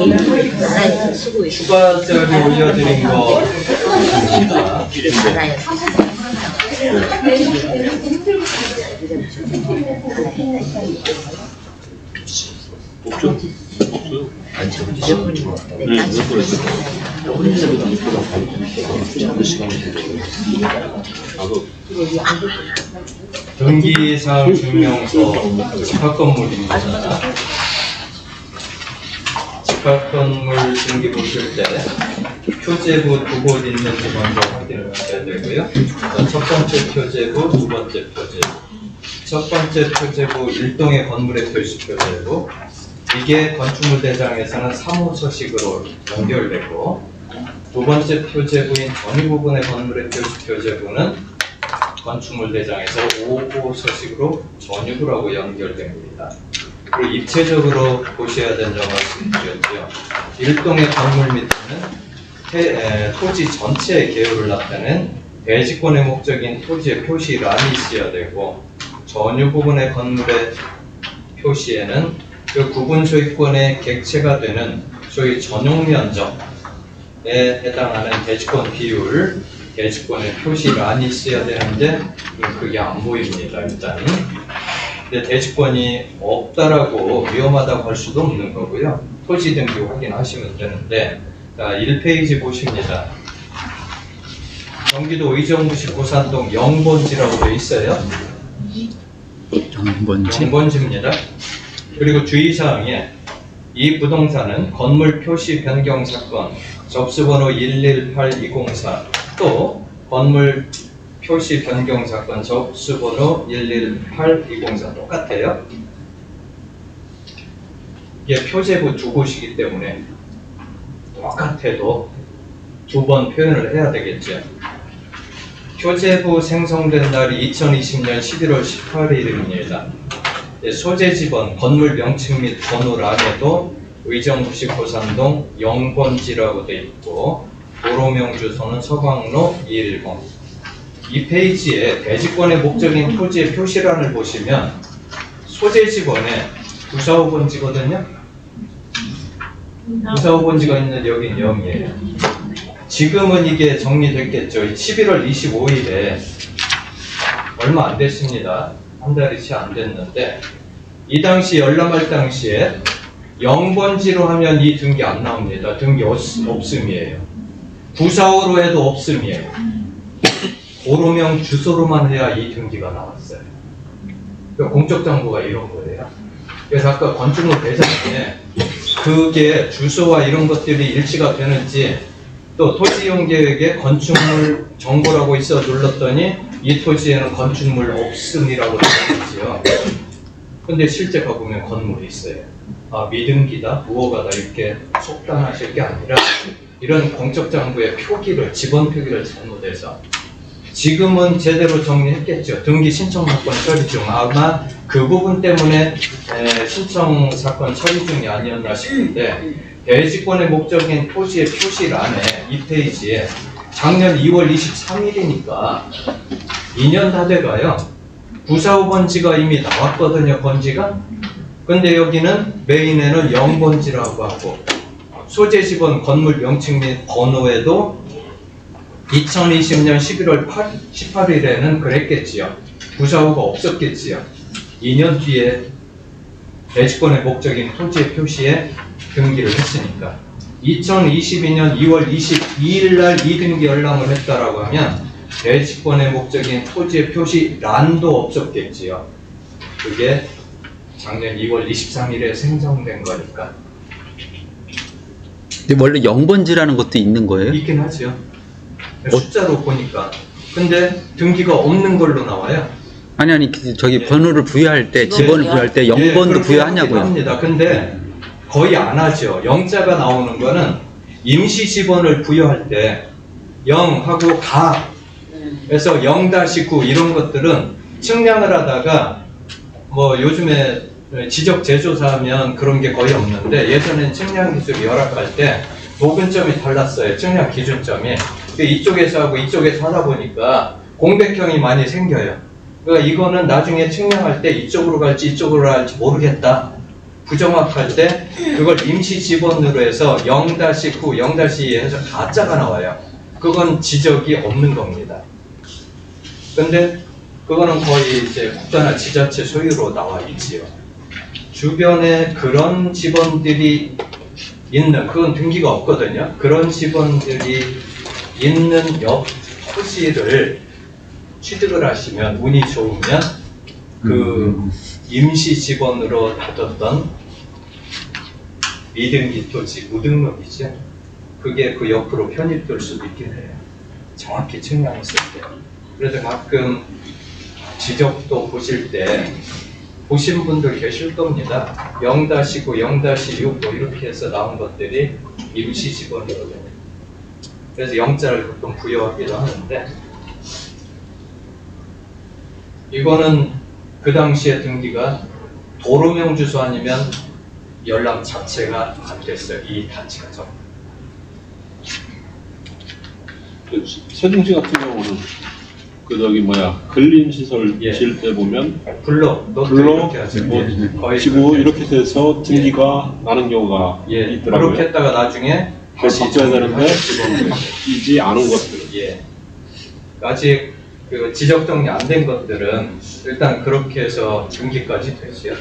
나라에서 쓰고 있어. 추가적이 올려드린 거 있습니다. 나라에서. 없죠? 없어요. 등기사항 증명서 집합 건물입니다. 집합 건물 등기 보실 때 표제부 두 곳 있는지 먼저 확인을 하셔야 되고요. 첫 번째 표제부, 두 번째 표제부. 첫 번째 표제부 일동의 건물의 표시 표제부. 이게 건축물 대장에서는 3호 서식으로 연결되고, 두 번째 표제부인 전유 부분의 건물의 표시 표제부는 건축물 대장에서 5호 서식으로 전유부라고 연결됩니다. 그리고 입체적으로 보셔야 된다고 말씀드렸죠. 일동의 건물 밑에는 토지 전체의 개요를 나타낸 대지권의 목적인 토지의 표시란이 있어야 되고, 전유 부분의 건물의 표시에는 그 구분 소유권의 객체가 되는 소위 전용 면적에 해당하는 대지권 비율, 대지권의 표시란이 있어야 되는데 그게 안 보입니다. 일단은. 근데 대지권이 없다라고 위험하다고 할 수도 없는 거고요. 토지 등기 확인하시면 되는데, 자, 1페이지 보십니다. 경기도 의정부시 고산동 영번지라고 되어 있어요. 영번지입니다. 그리고 주의사항에 이 부동산은 건물 표시 변경 사건 접수번호 118204 또 건물 표시 변경 사건 접수번호 118204 똑같아요. 이게 표제부 두 곳이기 때문에 똑같아도 두 번 표현을 해야 되겠죠. 표제부 생성된 날이 2020년 11월 18일입니다. 소재지번, 건물 명칭 및 번호란에도 의정부시 고산동 영번지라고 되어 있고, 도로명 주소는 서광로 210. 이 페이지에 대지권의 목적인 토지의 표시란을 보시면 소재지번에 945번지거든요. 945번지가 있는 여긴 0이에요. 지금은 이게 정리됐겠죠. 11월 25일에 얼마 안 됐습니다. 한 달이 채 안 됐는데, 이 당시 열람할 당시에 0번지로 하면 이 등기 안 나옵니다. 등기 없음이에요. 945로 해도 없음이에요. 도로명 주소로만 해야 이 등기가 나왔어요. 그러니까 공적 정보가 이런 거예요. 그래서 아까 건축물 대장에 그게 주소와 이런 것들이 일치가 되는지, 또 토지이용 계획에 건축물 정보라고 있어 눌렀더니 이 토지에는 건축물 없음이라고 되어 있지요. 근데 실제 가보면 건물이 있어요. 아, 미등기다, 무허가다 이렇게 속단하실 게 아니라 이런 공적 정보의 표기를, 지번 표기를 잘못해서, 지금은 제대로 정리했겠죠. 등기 신청 사건 처리 중 아마 그 부분 때문에 신청 사건 처리 중이 아니었나 싶은데, 대지권의 목적인 토지의 표시란에 이 페이지에 작년 2월 23일이니까 2년 다 돼가요. 945번지가 이미 나왔거든요, 번지가. 근데 여기는 메인에는 0번지라고 하고, 소재지번 건물 명칭 및 번호에도 2020년 11월 18일에는 그랬겠지요. 945가 없었겠지요. 2년 뒤에 대지권의 목적인 토지의 표시에 등기를 했으니까 2022년 2월 22일 날 이 등기 열람을 했다라고 하면 대지권의 목적인 토지의 표시란도 없었겠지요. 그게 작년 2월 23일에 생성된 거니까. 근데 원래 0번지라는 것도 있는 거예요? 있긴 하죠. 숫자로 보니까. 근데 등기가 없는 걸로 나와요. 아니 저기 번호를 부여할 때, 지번을 부여할 때 0번도 부여하냐고요. 합니다. 근데 거의 안 하죠. 0자가 나오는 거는 임시 지번을 부여할 때 0하고 가 그래서 0-9 이런 것들은 측량을 하다가 뭐 요즘에 지적 제조사하면 그런 게 거의 없는데, 예전엔 측량 기술이 열악할 때 도근점이 달랐어요. 측량 기준점이. 이쪽에서 하고 이쪽에서 하다 보니까 공백형이 많이 생겨요. 그러니까 이거는 나중에 측량할 때 이쪽으로 갈지 이쪽으로 갈지 모르겠다. 부정확할 때 그걸 임시 지번으로 해서 0-9, 0-2 해서 가짜가 나와요. 그건 지적이 없는 겁니다. 근데 그거는 거의 이제 국가나 지자체 소유로 나와 있지요. 주변에 그런 지번들이 있는, 그건 등기가 없거든요. 그런 지번들이 있는 옆 토지를 취득을 하시면, 운이 좋으면 그 임시 지번으로 놔뒀던 미등기 토지, 무등록이죠. 그게 그 옆으로 편입될 수도 있긴 해요. 정확히 측량했을 때. 그래서 가끔 지적도 보실 때 보신 분들 계실 겁니다. 0-9, 0-6 뭐 이렇게 해서 나온 것들이 임시 지번이거든요. 그래서 영자를 보통 부여하기도 하는데, 이거는 그 당시에 등기가 도로명 주소 아니면 연락 자체가 안 됐어요. 이 단체가 전부. 그 세종시 같은 경우는 그 저기 뭐야 근린시설 예. 지을 때 보면 불러 이렇게 하죠. 예. 거의 지구 그렇게. 이렇게 돼서 등기가 나는 경우가 예. 있더라고요. 그렇게 했다가 나중에 다시 있어야 되는데 지번으로. 이지 않은 것들. 예. 아직 그 지적 정리 안 된 것들은 일단 그렇게 해서 등기까지 되죠.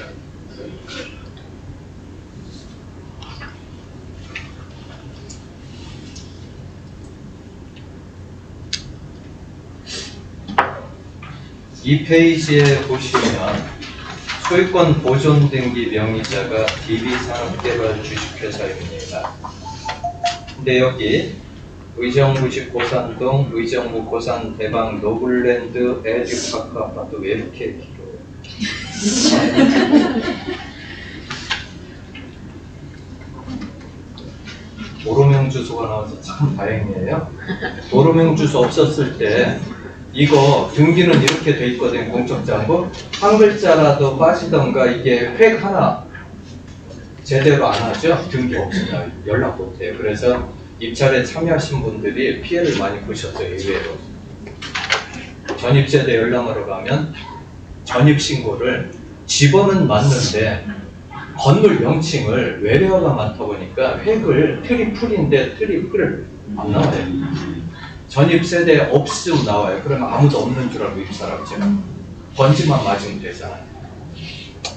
이 페이지에 보시면 소유권 보존 등기 명의자가 DB산업개발 주식회사입니다. 근데 여기 의정부시 고산동, 의정부 고산 대방 노블랜드 에듀파크 아파트 왜 이렇게 길어요? 도로명 주소가 나와서 참 다행이에요. 도로명 주소 없었을 때 이거 등기는 이렇게 돼 있거든요. 공적장부 한 글자라도 빠지던가 이게 획 하나 제대로 안 하죠. 등기 없으면 연락 못 해요. 그래서 입찰에 참여하신 분들이 피해를 많이 보셨어요. 의외로 전입세대 연락하러 가면 전입신고를 집어는 맞는데 건물 명칭을 외래어가 많다 보니까 획을 트리플인데 트리플을 안 나와요. 전입세대 없음 나와요. 그러면 아무도 없는 줄 알고 입찰하죠. 번지만 맞으면 되잖아요.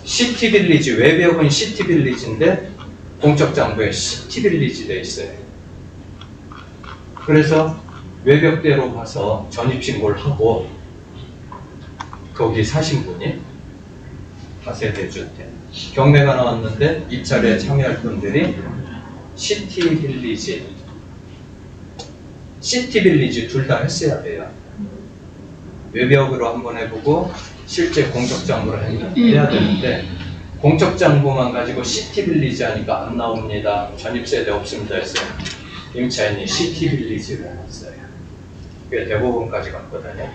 시티빌리지, 외벽은 시티빌리지인데 공적장부에 시티빌리지 돼 있어요. 그래서 외벽대로 가서 전입신고를 하고 거기 사신 분이 다세대 주택 경매가 나왔는데 입찰에 참여할 분들이 시티빌리지 둘 다 했어야 돼요. 외벽으로 한번 해보고 실제 공적장부를 해야 되는데 공적장부만 가지고 시티빌리지 하니까 안 나옵니다. 전입세대 없습니다 했어요. 임차인이 시티빌리지를 해놨어요. 그게 대법원까지 갔거든요.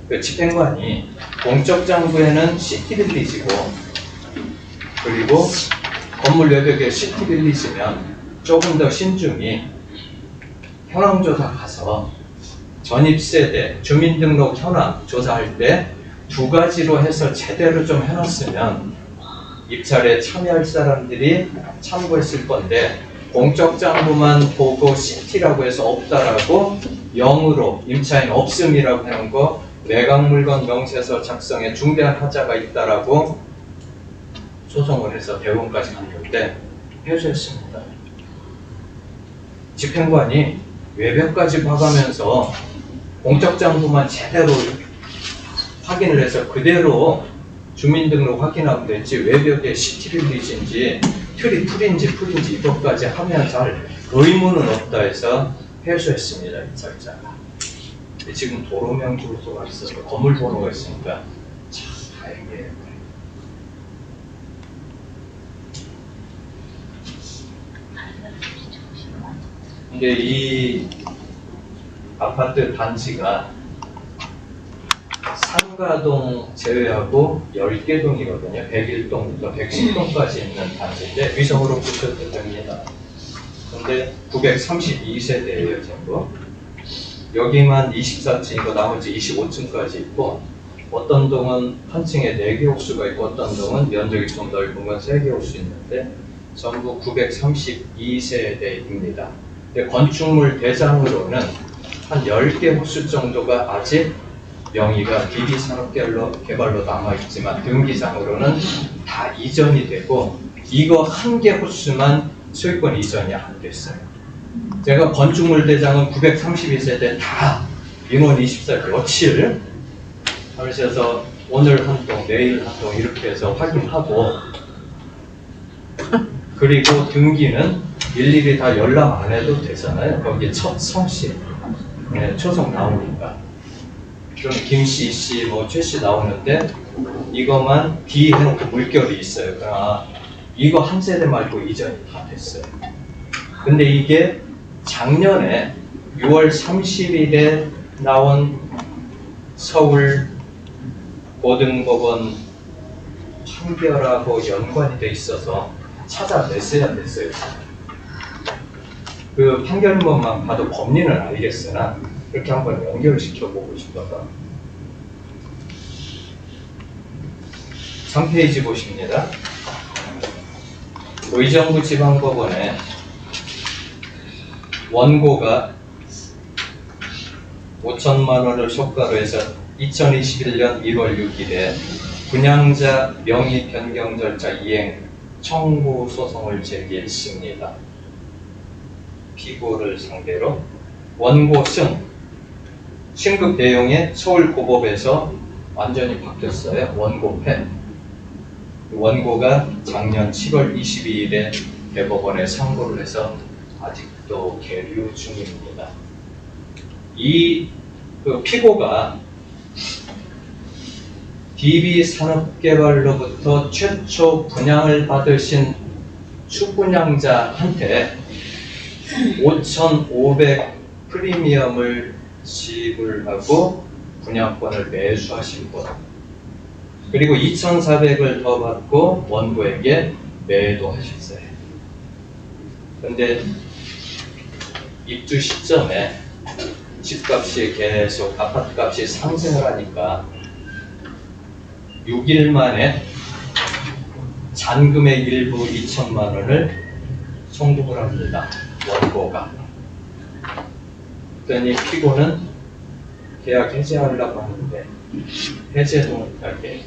그 집행관이 공적장부에는 시티빌리지고 그리고 건물 외벽에 시티빌리지면 조금 더 신중히 현황조사 가서 전입세대, 주민등록 현황 조사할 때 두 가지로 해서 제대로 좀 해놨으면 입찰에 참여할 사람들이 참고했을 건데 공적장부만 보고 시티라고 해서 없다라고 0으로 임차인 없음이라고 해놓은 거 매각물건 명세서 작성에 중대한 하자가 있다라고 소송을 해서 대법원까지 갔는데 패소했습니다. 집행관이 외벽까지 봐가면서 공적장부만 제대로 확인을 해서 그대로 주민등록 확인하면 됐지 외벽에 시티빌리지인지 트리플인지 풀인지 이것까지 하면 잘 의무는 없다 해서 패소했습니다. 입찰자가. 지금 도로명 주소가 있어서 건물 번호가 있으니까 참 다행이에요. 근데 이 아파트 단지가 상가동 제외하고 10개 동이거든요. 101동부터 110동까지 있는 단지인데 위성으로 붙여도 됩니다. 근데 932세대예요, 전부. 여기만 24층이고 나머지 25층까지 있고 어떤 동은 한 층에 4개 호수가 있고 어떤 동은 면적이 좀 넓은 건 3개 호수 있는데 전부 932세대입니다. 근데 건축물 대상으로는 한 10개 호수 정도가 아직 명의가 DB 산업개발로 남아있지만 등기상으로는 다 이전이 되고 이거 한 개 호수만 소유권 이전이 안 됐어요. 제가 건축물 대장은 932세대 다 민원 24 며칠 하셔서 오늘 한 동, 내일 한 동 이렇게 해서 확인하고 그리고 등기는 일일이 다 열람 안 해도 되잖아요. 거기에 첫 성씨, 네, 초성 나오니까. 그럼 김씨, 씨, 뭐 최씨 나오는데 이것만 D 해놓고 물결이 있어요. 그러나 이거 한 세대 말고 이전이 다 됐어요. 근데 이게 작년에 6월 30일에 나온 서울 고등법원 판결하고 연관이 돼 있어서 찾아냈어야 됐어요. 그 판결문만 봐도 법리는 알겠으나 그렇게 한번 연결시켜보고 싶어서 3페이지 보십니다. 의정부 지방법원에 원고가 5천만 원을 효과로 해서 2021년 1월 6일에 분양자 명의 변경 절차 이행 청구 소송을 제기했습니다. 피고를 상대로 원고 승 신급 내용에 서울고법에서 완전히 바뀌었어요. 원고 패. 원고가 작년 7월 22일에 대법원에 상고를 해서 아직도 계류 중입니다. 이 피고가 DB 산업개발로부터 최초 분양을 받으신 추분양자한테 5,500 프리미엄을 지불하고 분양권을 매수하신 분, 그리고 2,400을 더 받고 원고에게 매도하셨어요. 그런데 입주 시점에 집값이 계속 아파트값이 상승을 하니까 6일 만에 잔금의 일부 2천만 원을 송금을 합니다. 원고가. 그랬더니 피고는 계약 해지하려고 하는데 해제도 못하게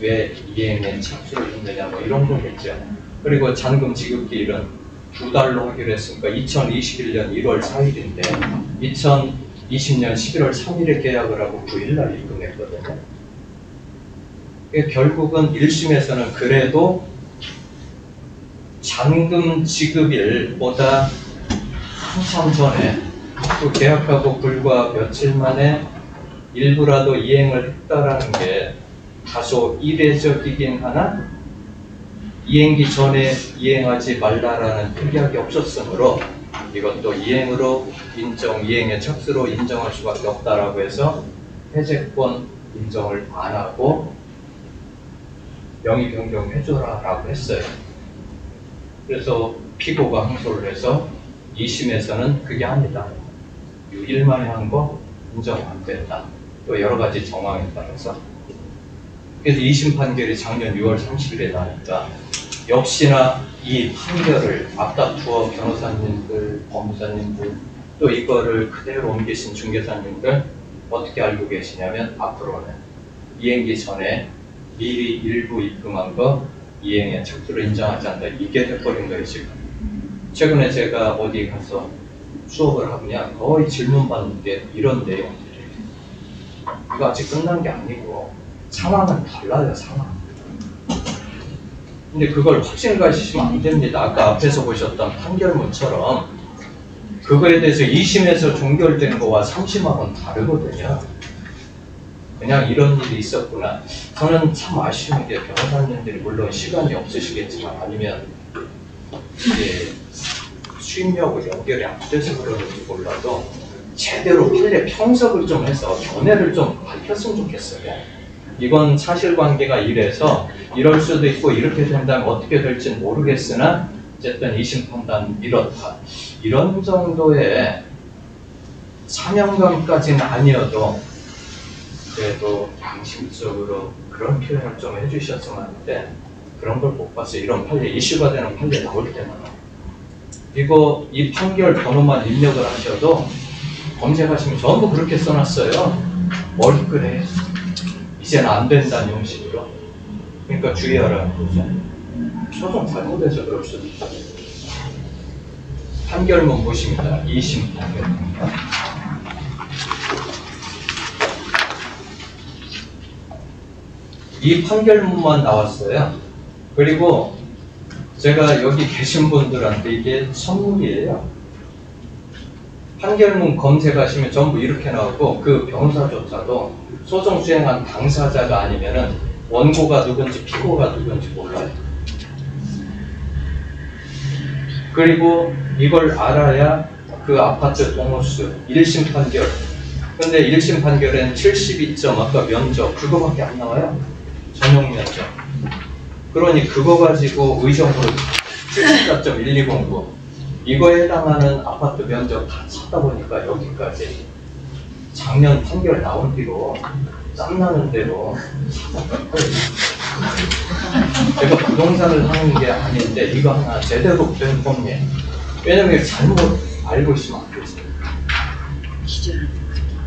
왜 이행에 착수를 했느냐 뭐 이런 거겠죠. 그리고 잔금 지급기일은 2달로 하기로 했으니까 2021년 1월 4일인데 2020년 11월 3일에 계약을 하고 9일날 입금했거든요. 결국은 1심에서는 그래도 잔금 지급일보다 한참 전에 또 계약하고 불과 며칠 만에 일부라도 이행을 했다라는 게 다소 이례적이긴 하나 이행기 전에 이행하지 말라라는 특약이 없었으므로 이것도 이행으로 이행의 착수로 인정할 수밖에 없다라고 해서 해제권 인정을 안 하고 명의 변경해줘라라고 했어요. 그래서 피고가 항소를 해서 2심에서는 그게 아니다. 6일 만에 한 거 인정 안 된다. 또 여러 가지 정황에 따라서. 그래서 2심 판결이 작년 6월 30일에 나니까 역시나 이 판결을 앞다투어 변호사님들, 법무사님들 또 이거를 그대로 옮기신 중개사님들 어떻게 알고 계시냐면 앞으로는 이행기 전에 미리 일부 입금한 거 이행에 착수로 인정하지 않는다. 이게 돼버린 거예요 지금. 최근에 제가 어디 가서 수업을 하면 거의 질문 받는 게 이런 내용들이에요. 이거 아직 끝난 게 아니고 상황은 달라요 상황. 근데 그걸 확신 가지시면 안 됩니다. 아까 앞에서 보셨던 판결문처럼 그거에 대해서 2심에서 종결되는 거와 3심하고는 다르거든요. 그냥 이런 일이 있었구나. 저는 참 아쉬운 게 변호사님들이 물론 시간이 없으시겠지만 아니면 이게 수임료하고 연결이 안 돼서 그러는지 몰라도 제대로 판례 평석을 좀 해서 견해를 좀 밝혔으면 좋겠어요. 이건 사실관계가 이래서 이럴 수도 있고 이렇게 된다면 어떻게 될지는 모르겠으나 어쨌든 2심 판단 이렇다. 이런 정도의 사명감까지는 아니어도 그래도 양심적으로 그런 표현을 좀 해주셨으면 하는데 그런 걸 못 봤어요. 이런 판례, 이슈가 되는 판례 나올 때마다. 이거 이 판결 번호만 입력을 하셔도 검색하시면 전부 그렇게 써놨어요. 뭘 그래? 이제는 안 된다는 형식으로. 그러니까 주의하라는 거죠. 소송 잘못해서 그럴 수도 있다. 판결문 보십니다. 2심 판결문입니다. 이 판결문만 나왔어요. 그리고 제가 여기 계신 분들한테 이게 선물이에요. 판결문 검색하시면 전부 이렇게 나오고 그 변호사조차도 소송 수행한 당사자가 아니면은 원고가 누군지 피고가 누군지 몰라요. 그리고 이걸 알아야 그 아파트 동호수 1심 판결. 근데 1심 판결에는 72점 아까 면적 그거밖에 안 나와요. 전용 면적. 그러니 그거 가지고 의정부로 74.1209 이거에 해당하는 아파트 면적 다 찾다 보니까 여기까지 작년 판결 나온 뒤로 짬나는 대로 제가 부동산을 하는 게 아닌데 이거 하나 제대로 된 법리. 왜냐면 잘못 알고 있으면 안 되지.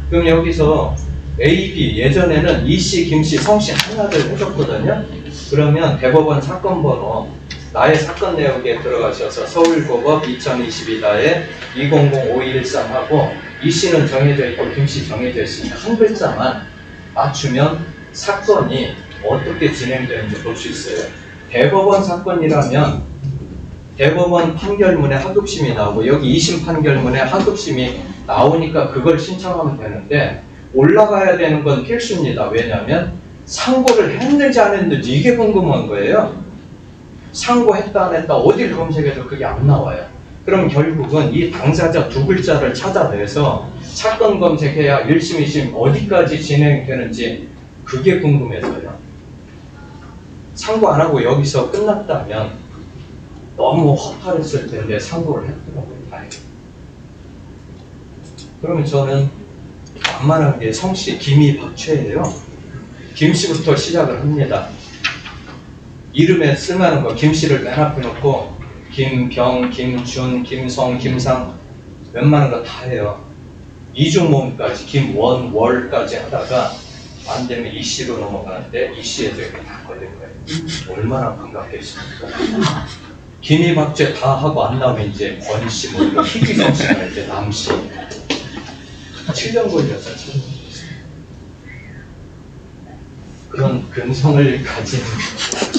그럼 여기서 A, B 예전에는 이씨, 김씨, 성씨 하나를 해줬거든요. 그러면 대법원 사건 번호 나의 사건 내역에 들어가셔서 서울고법 2022다에 200513하고 이씨는 정해져 있고 김씨 정해져 있으니까 한 글자만 맞추면 사건이 어떻게 진행되는지 볼 수 있어요. 대법원 사건이라면 대법원 판결문에 하급심이 나오고 여기 2심 판결문에 하급심이 나오니까 그걸 신청하면 되는데 올라가야 되는 건 필수입니다. 왜냐하면 상고를 했는지 안 했는지 이게 궁금한 거예요. 상고했다 안 했다 어딜 검색해도 그게 안 나와요. 그럼 결국은 이 당사자 두 글자를 찾아내서 사건 검색해야 1심, 2심 어디까지 진행되는지 그게 궁금해서요. 상고 안 하고 여기서 끝났다면 너무 허탈했을 텐데 상고를 했더라고요. 다행히. 그러면 저는 만만한 게 성씨 김이 박최예요. 김씨부터 시작을 합니다. 이름에 쓸만한 거 김씨를 맨 앞에 놓고 김병, 김준, 김성, 김상 웬만한 거 다 해요. 이중모음까지 김원, 월까지 하다가 안 되면 이씨로 넘어가는데 이씨에도 이렇게 다 걸린 거예요. 얼마나 반갑겠습니까? 김이 박죄 다 하고 안 나오면 이제 권씨 뭐 이런 희귀성씨 할 때 남씨 7년 걸렸어요. 7년. 그런 근성을 가진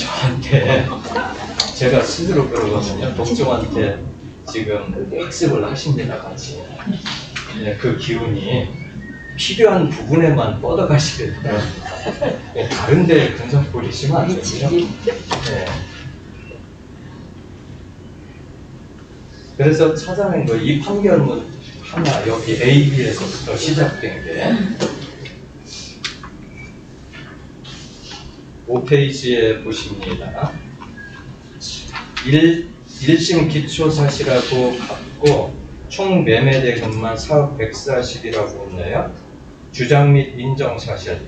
저한테 제가 스스로 그러거든요. 독종한테 지금 학습을 하십니다. 같이. 네, 그 기운이 필요한 부분에만 뻗어가시겠다. 네, 다른 데 근성 부리시면 안 됩니다. 네. 그래서 찾아낸 거 이 판결문 하나 여기 A, B에서부터 시작된 게 5페이지에 보십니다. 1심 기초사실하고 같고 총 매매대금만 4억 140이라고 있네요. 주장 및 인정사실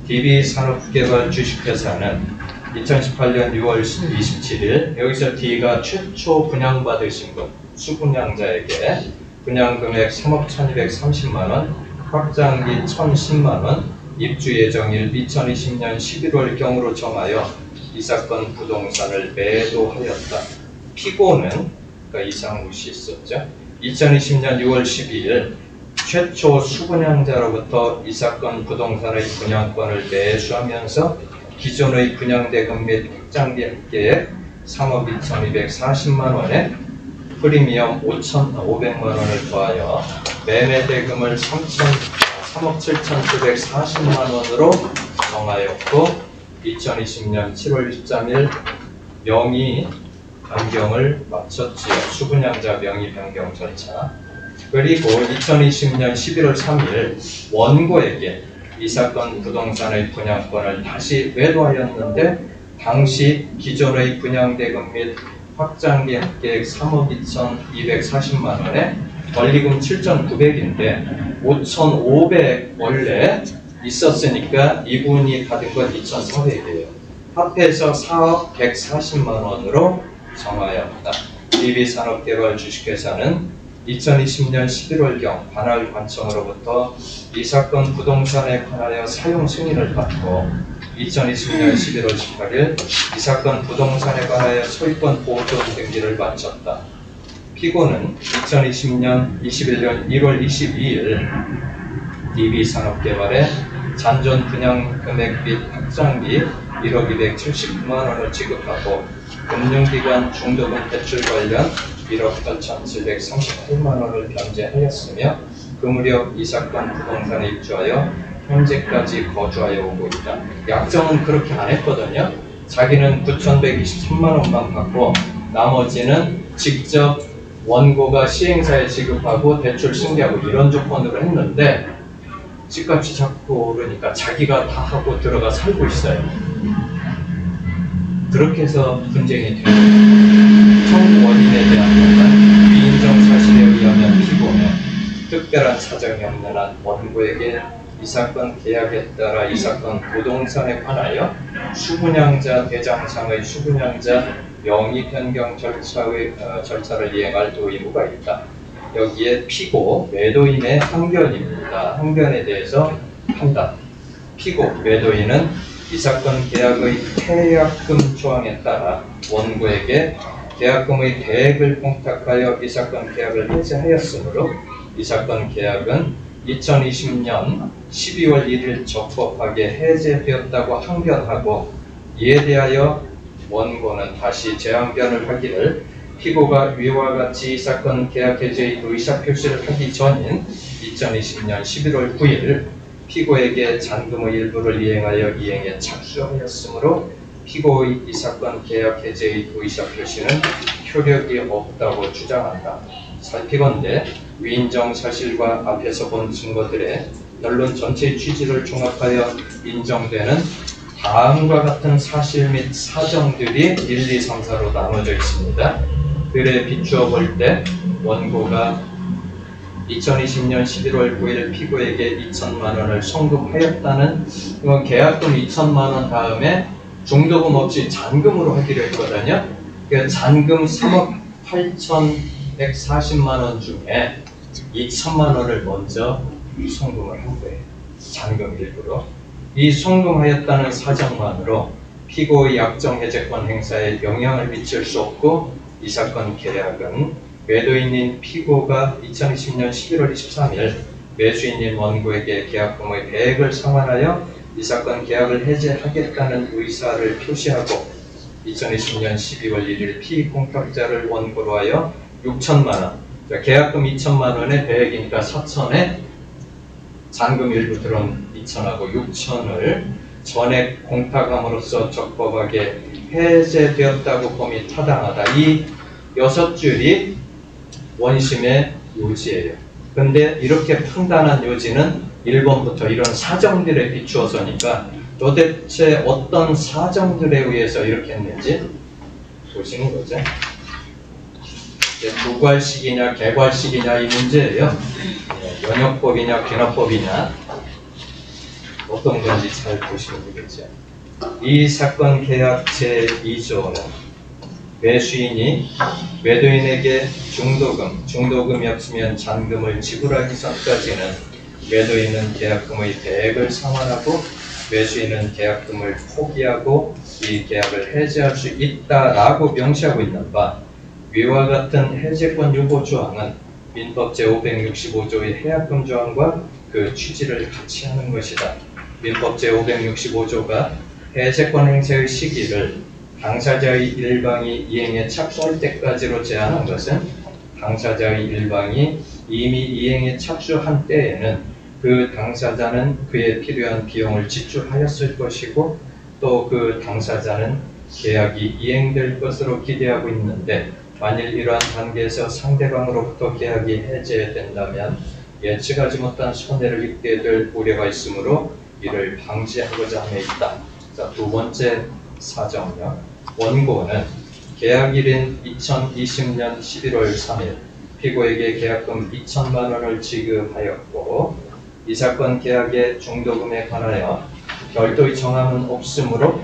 DB산업개발 주식회사는 2018년 6월 27일 여기서 D가 최초 분양받으신 분 수분양자에게 분양금액 3억 1230만원 확장기 1010만원 입주 예정일 2020년 11월경으로 정하여 이 사건 부동산을 매도하였다. 피고는 그러니까 이상우 씨 있었죠. 2020년 6월 12일 최초 수분양자로부터 이 사건 부동산의 분양권을 매수하면서 기존의 분양대금 및 확장기 계획 3억 2,240만 원에 프리미엄 500만 원을 더하여 매매대금을 3억 7,940만 원으로 정하였고 2020년 7월 13일 명의 변경을 마쳤지요. 수분양자 명의 변경 절차. 그리고 2020년 11월 3일 원고에게 이 사건 부동산의 분양권을 다시 매도하였는데 당시 기존의 분양대금 및 확장계획 3억 2,240만 원에 권리금 7,900인데 5,500 원래 있었으니까 이분이 받은 건 2,400이에요. 합해서 4억 140만 원으로 정하였다. DB산업개발 주식회사는 2020년 11월경 관할 관청으로부터 이 사건 부동산에 관하여 사용 승인을 받고 2020년 11월 18일 이 사건 부동산에 관하여 소유권 보존 등기를 마쳤다. 피고는 2020년 21년 1월 22일 DB산업개발에 잔존 분양 금액 및 확장비 1억 279만 원을 지급하고 금융기관 중도금 대출 관련 1억 8,738만 원을 변제하였으며 그 무렵 이 사건 부동산에 입주하여 현재까지 거주하여 오고 있다. 약정은 그렇게 안 했거든요. 자기는 9,123만 원만 받고 나머지는 직접 원고가 시행사에 지급하고 대출 승계하고 이런 조건으로 했는데 집값이 자꾸 오르니까 자기가 다 하고 들어가 살고 있어요. 그렇게 해서 분쟁이 되고 청구 원인에 대한 판단, 위인정 사실에 의하면 피고는 특별한 사정이 없는 한 원고에게 이 사건 계약에 따라 이 사건 부동산에 관하여 수분양자 대장상의 수분양자 명의 변경 절차를 이행할 의무가 있다. 여기에 피고 매도인의 항변입니다. 항변에 대해서 판단. 피고 매도인은 이 사건 계약의 해약금 조항에 따라 원고에게 계약금의 대액을 공탁하여 이 사건 계약을 해제하였으므로 이 사건 계약은 2020년 12월 1일 적법하게 해제되었다고 항변하고 이에 대하여 원고는 다시 재항변을 하기를 피고가 위와 같이 이 사건 계약 해제의 의사표시를 하기 전인 2020년 11월 9일 피고에게 잔금의 일부를 이행하여 이행에 착수하였으므로 피고의 이 사건 계약 해제의 의사표시는 효력이 없다고 주장한다. 살피건대 위인정 사실과 앞에서 본 증거들의 결론 전체의 취지를 종합하여 인정되는 다음과 같은 사실 및 사정들이 1, 2, 3, 4로 나눠져 있습니다. 글에 비추어 볼 때 원고가 2020년 11월 9일 피고에게 2천만 원을 송금하였다는 계약금 2천만 원 다음에 중도금 없이 잔금으로 하기로 했거든요. 그 잔금 3억 8,140만 원 중에 2천만 원을 먼저 송금을 한 거예요. 잔금 일부로. 이 송금하였다는 사정만으로 피고의 약정 해제권 행사에 영향을 미칠 수 없고 이 사건 계약은 매도인인 피고가 2020년 11월 23일 매수인인 원고에게 계약금의 대액을 상환하여 이 사건 계약을 해제하겠다는 의사를 표시하고 2020년 12월 1일 피공탁자를 원고로 하여 6천만 원, 계약금 2천만 원에 대액이니까 4천에 잔금 일부 들어온 2천하고 6천을 전액 공탁함으로써 적법하게 해제되었다고 봄이 타당하다. 이 6줄이 원심의 요지예요. 근데 이렇게 판단한 요지는 1번부터 이런 사정들에 비추어서니까 도대체 어떤 사정들에 의해서 이렇게 했는지 보시는 거죠. 부괄식이냐 개괄식이냐 이 문제예요. 연역법이냐 귀납법이냐 어떤 건지 잘 보시면 되겠죠. 이 사건 계약 제2조는 매수인이 매도인에게 중도금이 없으면 잔금을 지불하기 전까지는 매도인은 계약금의 대액을 상환하고 매수인은 계약금을 포기하고 이 계약을 해제할 수 있다라고 명시하고 있는 바 위와 같은 해제권 요구 조항은 민법 제565조의 해약금 조항과 그 취지를 같이 하는 것이다. 민법 제565조가 해제권 행사의 시기를 당사자의 일방이 이행에 착수할 때까지로 제한한 것은 당사자의 일방이 이미 이행에 착수한 때에는 그 당사자는 그에 필요한 비용을 지출하였을 것이고 또 그 당사자는 계약이 이행될 것으로 기대하고 있는데 만일 이러한 단계에서 상대방으로부터 계약이 해제된다면 예측하지 못한 손해를 입게 될 우려가 있으므로 이를 방지하고자 함에 있다. 자, 두 번째 사정요. 원고는 계약일인 2020년 11월 3일 피고에게 계약금 2천만 원을 지급하였고 이 사건 계약의 중도금에 관하여 별도의 정함은 없으므로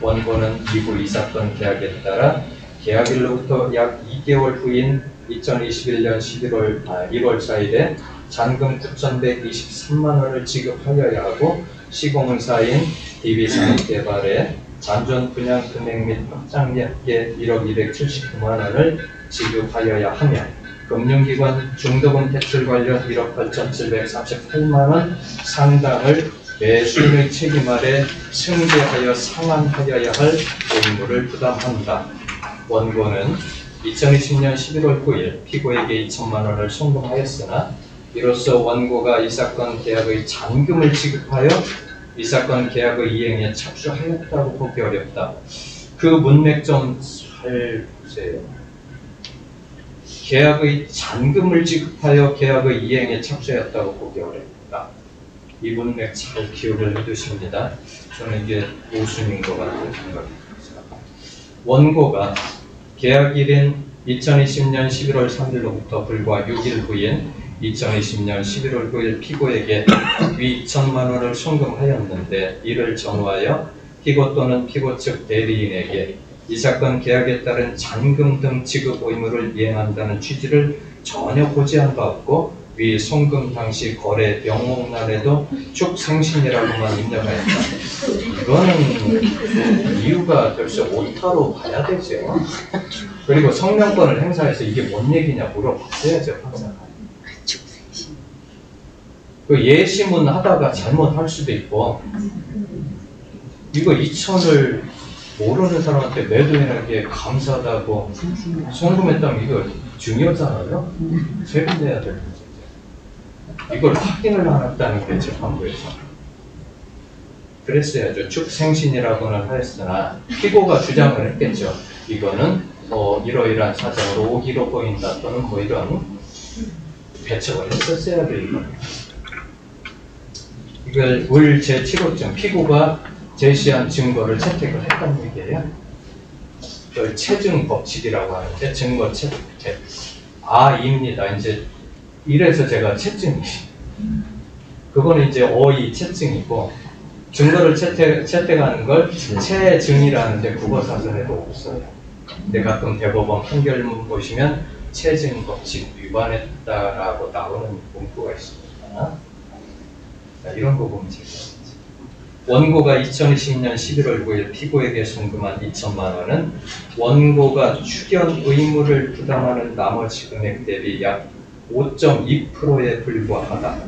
원고는 이후 이 사건 계약에 따라 계약일로부터 약 2개월 후인 2021년 1월 4일에 잔금 9,123만 원을 지급하여야 하고 시공사인 DB산업개발에 잔존 분양 금액 및 확장액계 1억 279만 원을 지급하여야 하며 금융기관 중도금 대출 관련 1억 8,738만 원 상당을 매수인의 책임 아래 승계하여 상환하여야 할 의무를 부담한다. 원고는 2020년 11월 9일 피고에게 2천만 원을 송금하였으나 이로써 원고가 이 사건 계약의 잔금을 지급하여 이 사건 계약의 이행에 착수하였다고 보기 어렵다. 그 문맥 좀 잘 보세요. 계약의 잔금을 지급하여 계약의 이행에 착수하였다고 보기 어렵다. 이 문맥 잘 기억을 해두십니다. 저는 이게 모순인 것 같은 생각입니다. 원고가 계약일인 2020년 11월 3일로부터 불과 6일 후인 2020년 11월 9일 피고에게 위 2천만 원을 송금하였는데 이를 전후하여 피고 또는 피고 측 대리인에게 이 사건 계약에 따른 잔금 등 지급 의무를 이행한다는 취지를 전혀 고지한 바 없고 위 송금 당시 거래 명목란에도 축생신이라고만 입력하였다. 이거는 이유가 별수 오타로 봐야 되죠. 그리고 성명권을 행사해서 이게 뭔 얘기냐 물어봤어야죠. 항상. 그 예시문 하다가 잘못할 수도 있고 이거 2천을 모르는 사람한테 매도인에게 감사하다고 송금했다면 이거 중요하잖아요. 세금 내야 될 문제. 이걸 확인을 안 했다는 게 재판부에서. 그랬어야죠. 축생신이라고는 하였으나 피고가 주장을 했겠죠. 이거는 이러이러한 사정으로 오기로 보인다 또는 뭐 이런 배척을 했었어야 돼요. 이걸 울 제7호점 피고가 제시한 증거를 채택을 했다는 얘기예요. 그걸 체증 법칙이라고 하는데 증거 채택. 입니다. 이제 이래서 제가 채증이. 그거는 이제 어이 채증이고 증거를 채택하는 걸 채증이라는데 국어사전에도 없어요. 근데 가끔 대법원 판결문 보시면 체증 법칙 위반했다라고 나오는 문구가 있습니다. 자, 이런 거 보면 재밌습니다. 원고가 2020년 11월 9일 피고에게 송금한 2천만 원은 원고가 출연 의무를 부담하는 나머지 금액 대비 약 5.2%에 불과하다.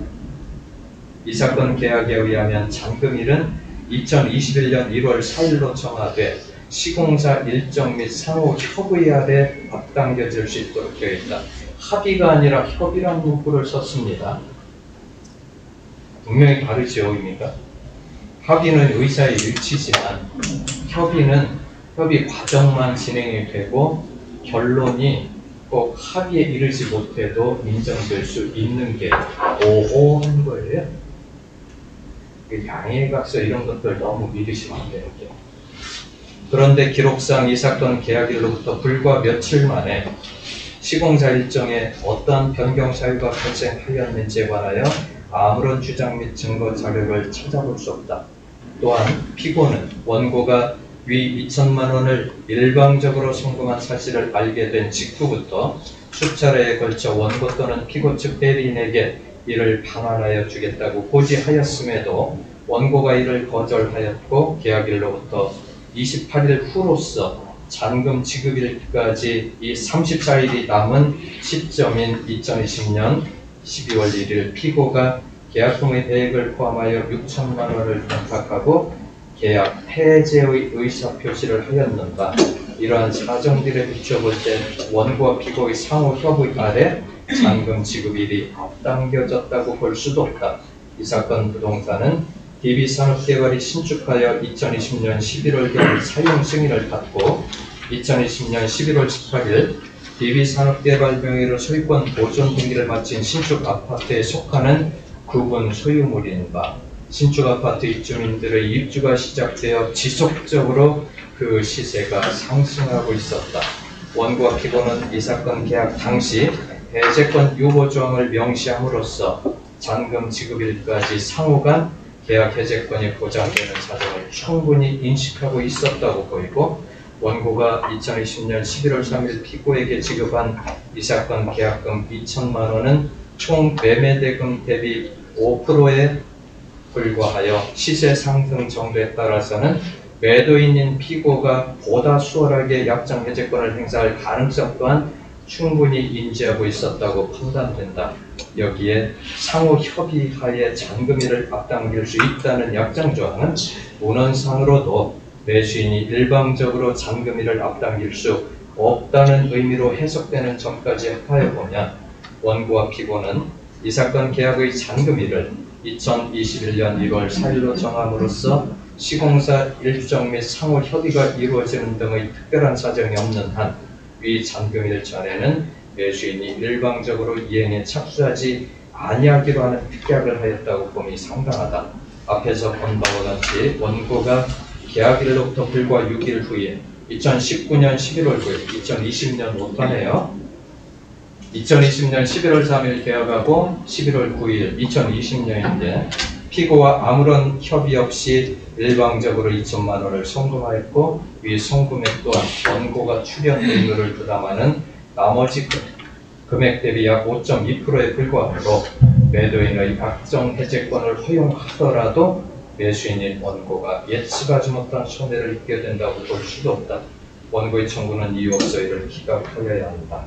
이 사건 계약에 의하면 잔금일은 2021년 1월 4일로 정하되 시공사 일정 및 상호 협의 아래 앞당겨질 수 있도록 되어 있다. 합의가 아니라 협의란 문구를 썼습니다. 분명히 다르죠, 의미가. 합의는 의사의 일치지만 협의 과정만 진행이 되고 결론이 꼭 합의에 이르지 못해도 인정될 수 있는 게 오호한 거예요. 양해각서 이런 것들 너무 믿으시면 안 되는 게. 그런데 기록상 이 사건 계약일로부터 불과 며칠 만에 시공사 일정에 어떠한 변경 사유가 발생하였는지에 관하여 아무런 주장 및 증거 자료를 찾아볼 수 없다. 또한 피고는 원고가 위 2천만 원을 일방적으로 송금한 사실을 알게 된 직후부터 수차례에 걸쳐 원고 또는 피고 측 대리인에게 이를 방한하여 주겠다고 고지하였음에도 원고가 이를 거절하였고 계약일로부터 28일 후로서 잔금 지급일까지 이 34일이 남은 시점인 2020년 12월 1일 피고가 계약금의 대액을 포함하여 6천만 원을 청탁하고 계약 해제의 의사표시를 하였는가. 이러한 사정들에 비춰볼 때 원고와 피고의 상호 협의 아래 잔금 지급일이 앞당겨졌다고 볼 수도 없다. 이 사건 부동산은 DB산업개발이 신축하여 2020년 11월경 사용 승인을 받고 2020년 11월 18일 DB산업개발 명의로 소유권 보존 등기를 마친 신축 아파트에 속하는 구분 소유물인 바 신축 아파트 입주민들의 입주가 시작되어 지속적으로 그 시세가 상승하고 있었다. 원고와 피고는 이 사건 계약 당시 해제권 유보 조항을 명시함으로써 잔금 지급일까지 상호간 계약 해제권이 보장되는 사정을 충분히 인식하고 있었다고 보이고, 원고가 2020년 11월 3일 피고에게 지급한 이 사건 계약금 2천만 원은 총 매매대금 대비 5%에 불과하여 시세 상승 정도에 따라서는 매도인인 피고가 보다 수월하게 약정 해제권을 행사할 가능성 또한 충분히 인지하고 있었다고 판단된다. 여기에 상호 협의하에 잔금일을 앞당길 수 있다는 약정 조항은 문헌상으로도 매수인이 일방적으로 잔금일을 앞당길 수 없다는 의미로 해석되는 점까지 하여보면 원고와 피고는 이 사건 계약의 잔금일을 2021년 1월 4일로 정함으로써 시공사 일정 및 상호 협의가 이루어지는 등의 특별한 사정이 없는 한 위 잔금일 전에는 매수인이 일방적으로 이행에 착수하지 아니하기로 하는 특약을 하였다고 봄이 상당하다. 앞에서 본 바와 같이 원고가 계약일로부터 불과 6일 후에 2019년 11월 9일, 2020년 못하네요. 2020년 11월 3일 계약하고 11월 9일 2020년인데 피고와 아무런 협의 없이 일방적으로 2천만 원을 송금하였고, 위 송금액 또한 원고가 출연 의무를 부담하는 나머지 금액 대비 약 5.2%에 불과하므로 매도인의 약정 해제권을 허용하더라도 매수인인 원고가 예측하지 못한 손해를 입게 된다고 볼 수도 없다. 원고의 청구는 이유 없어 이를 기각하여야 한다.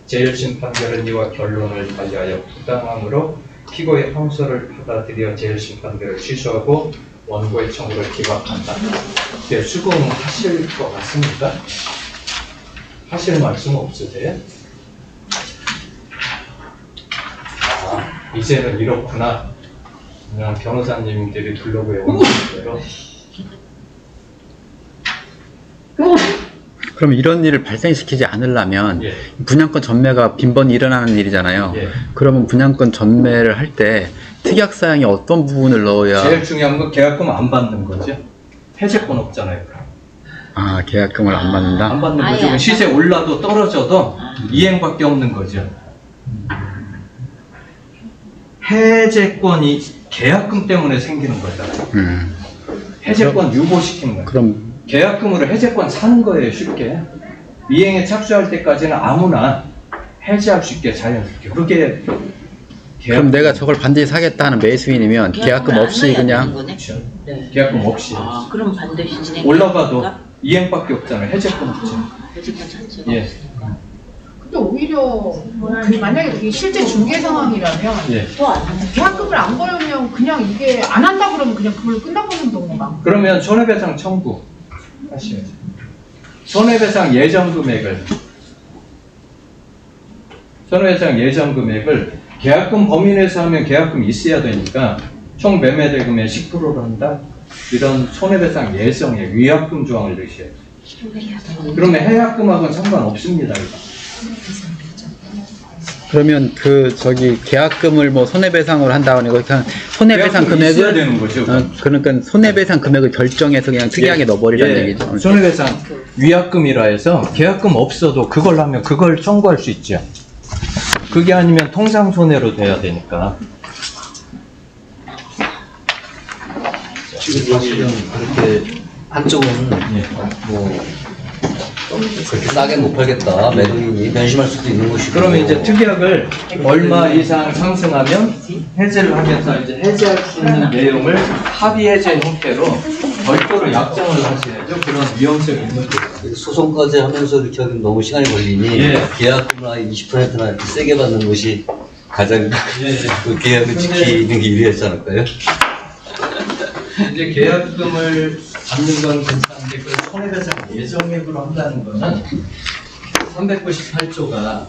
제1심 판결은 이와 결론을 달리하여 부당함으로 피고의 항소를 받아들여 제1심 판결을 취소하고 원고의 청구를 기각한다. 네, 수긍하실 것 같습니까? 하실 말씀 없으세요? 아, 이제는 이렇구나. 그냥 변호사님들이 블로그에 오는 대로. 그럼 이런 일을 발생시키지 않으려면 예. 분양권 전매가 빈번히 일어나는 일이잖아요. 예. 그러면 분양권 전매를 할 때 특약사항에 어떤 부분을 넣어야 제일 중요한 건 계약금 안 받는 거죠. 해제권 없잖아요. 아 계약금을 안 받는다? 안 받는 아예 거죠. 안 시세 올라도 떨어져도 이행밖에 없는 거죠. 해제권이 계약금 때문에 생기는 거잖아요. 해제권 유보시키는 거예요. 그럼 계약금으로 해제권 사는 거예요, 쉽게. 이행에 착수할 때까지는 아무나 해제할 수 있게 자연스럽게. 그게 그럼 내가 저걸 반드시 사겠다 하는 매수인이면 계약금 없이 그냥 네. 계약금 없이 아, 그럼 반드시 진행. 올라가도 이행밖에 없잖아요. 해제권 없죠. 해제권 자체가 예. 없으니까. 근데 오히려 만약에 그게 실제 중개 상황이라면 예. 또안 하는. 계약금을 안 걸면 그냥 이게 안 한다 그러면 그냥 그걸로 끝나버리는 경우가 많고. 그러면 손해배상 청구 하셔야죠. 손해배상 예정 금액을 계약금 범위 내에서 하면 계약금이 있어야 되니까 총 매매 대금의 10%를 한다. 이런 손해배상 예정에 위약금 조항을 넣으셔야죠. 그러면 해약금하고는 상관없습니다. 이거. 그러면 계약금을 뭐 손해배상으로 한다고 하니까 그냥 손해배상 계약금이 있어야 금액을 되는 거죠. 그러니까 손해배상 금액을 결정해서 그냥 특이하게 넣어버리라는 예. 얘기죠. 손해배상 위약금이라 해서 계약금 없어도 그걸 하면 그걸 청구할 수 있죠. 그게 아니면 통상손해로 돼야 되니까. 지금 사실은 그렇게 한쪽은 뭐 그렇게 싸게 못 팔겠다 매도인이 변심할 수도 있는 것이고, 그러면 이제 특약을 얼마 이상 상승하면 해제를 하면서 이제 해제할 수 있는 내용을 합의 해제 형태로 별도로 약정을 하셔야죠. 그런 위험성이 있는 거예요. 소송까지 하면서 이렇게 하면 너무 시간이 걸리니 예. 계약금을 한 20%나 이렇게 세게 받는 것이 가장 예. 그 계약을 지키는 게 유리하지 않을까요? 이제 계약금을 받는 건 괜찮은데 그 손해배상 예정액으로 한다는 거는 398조가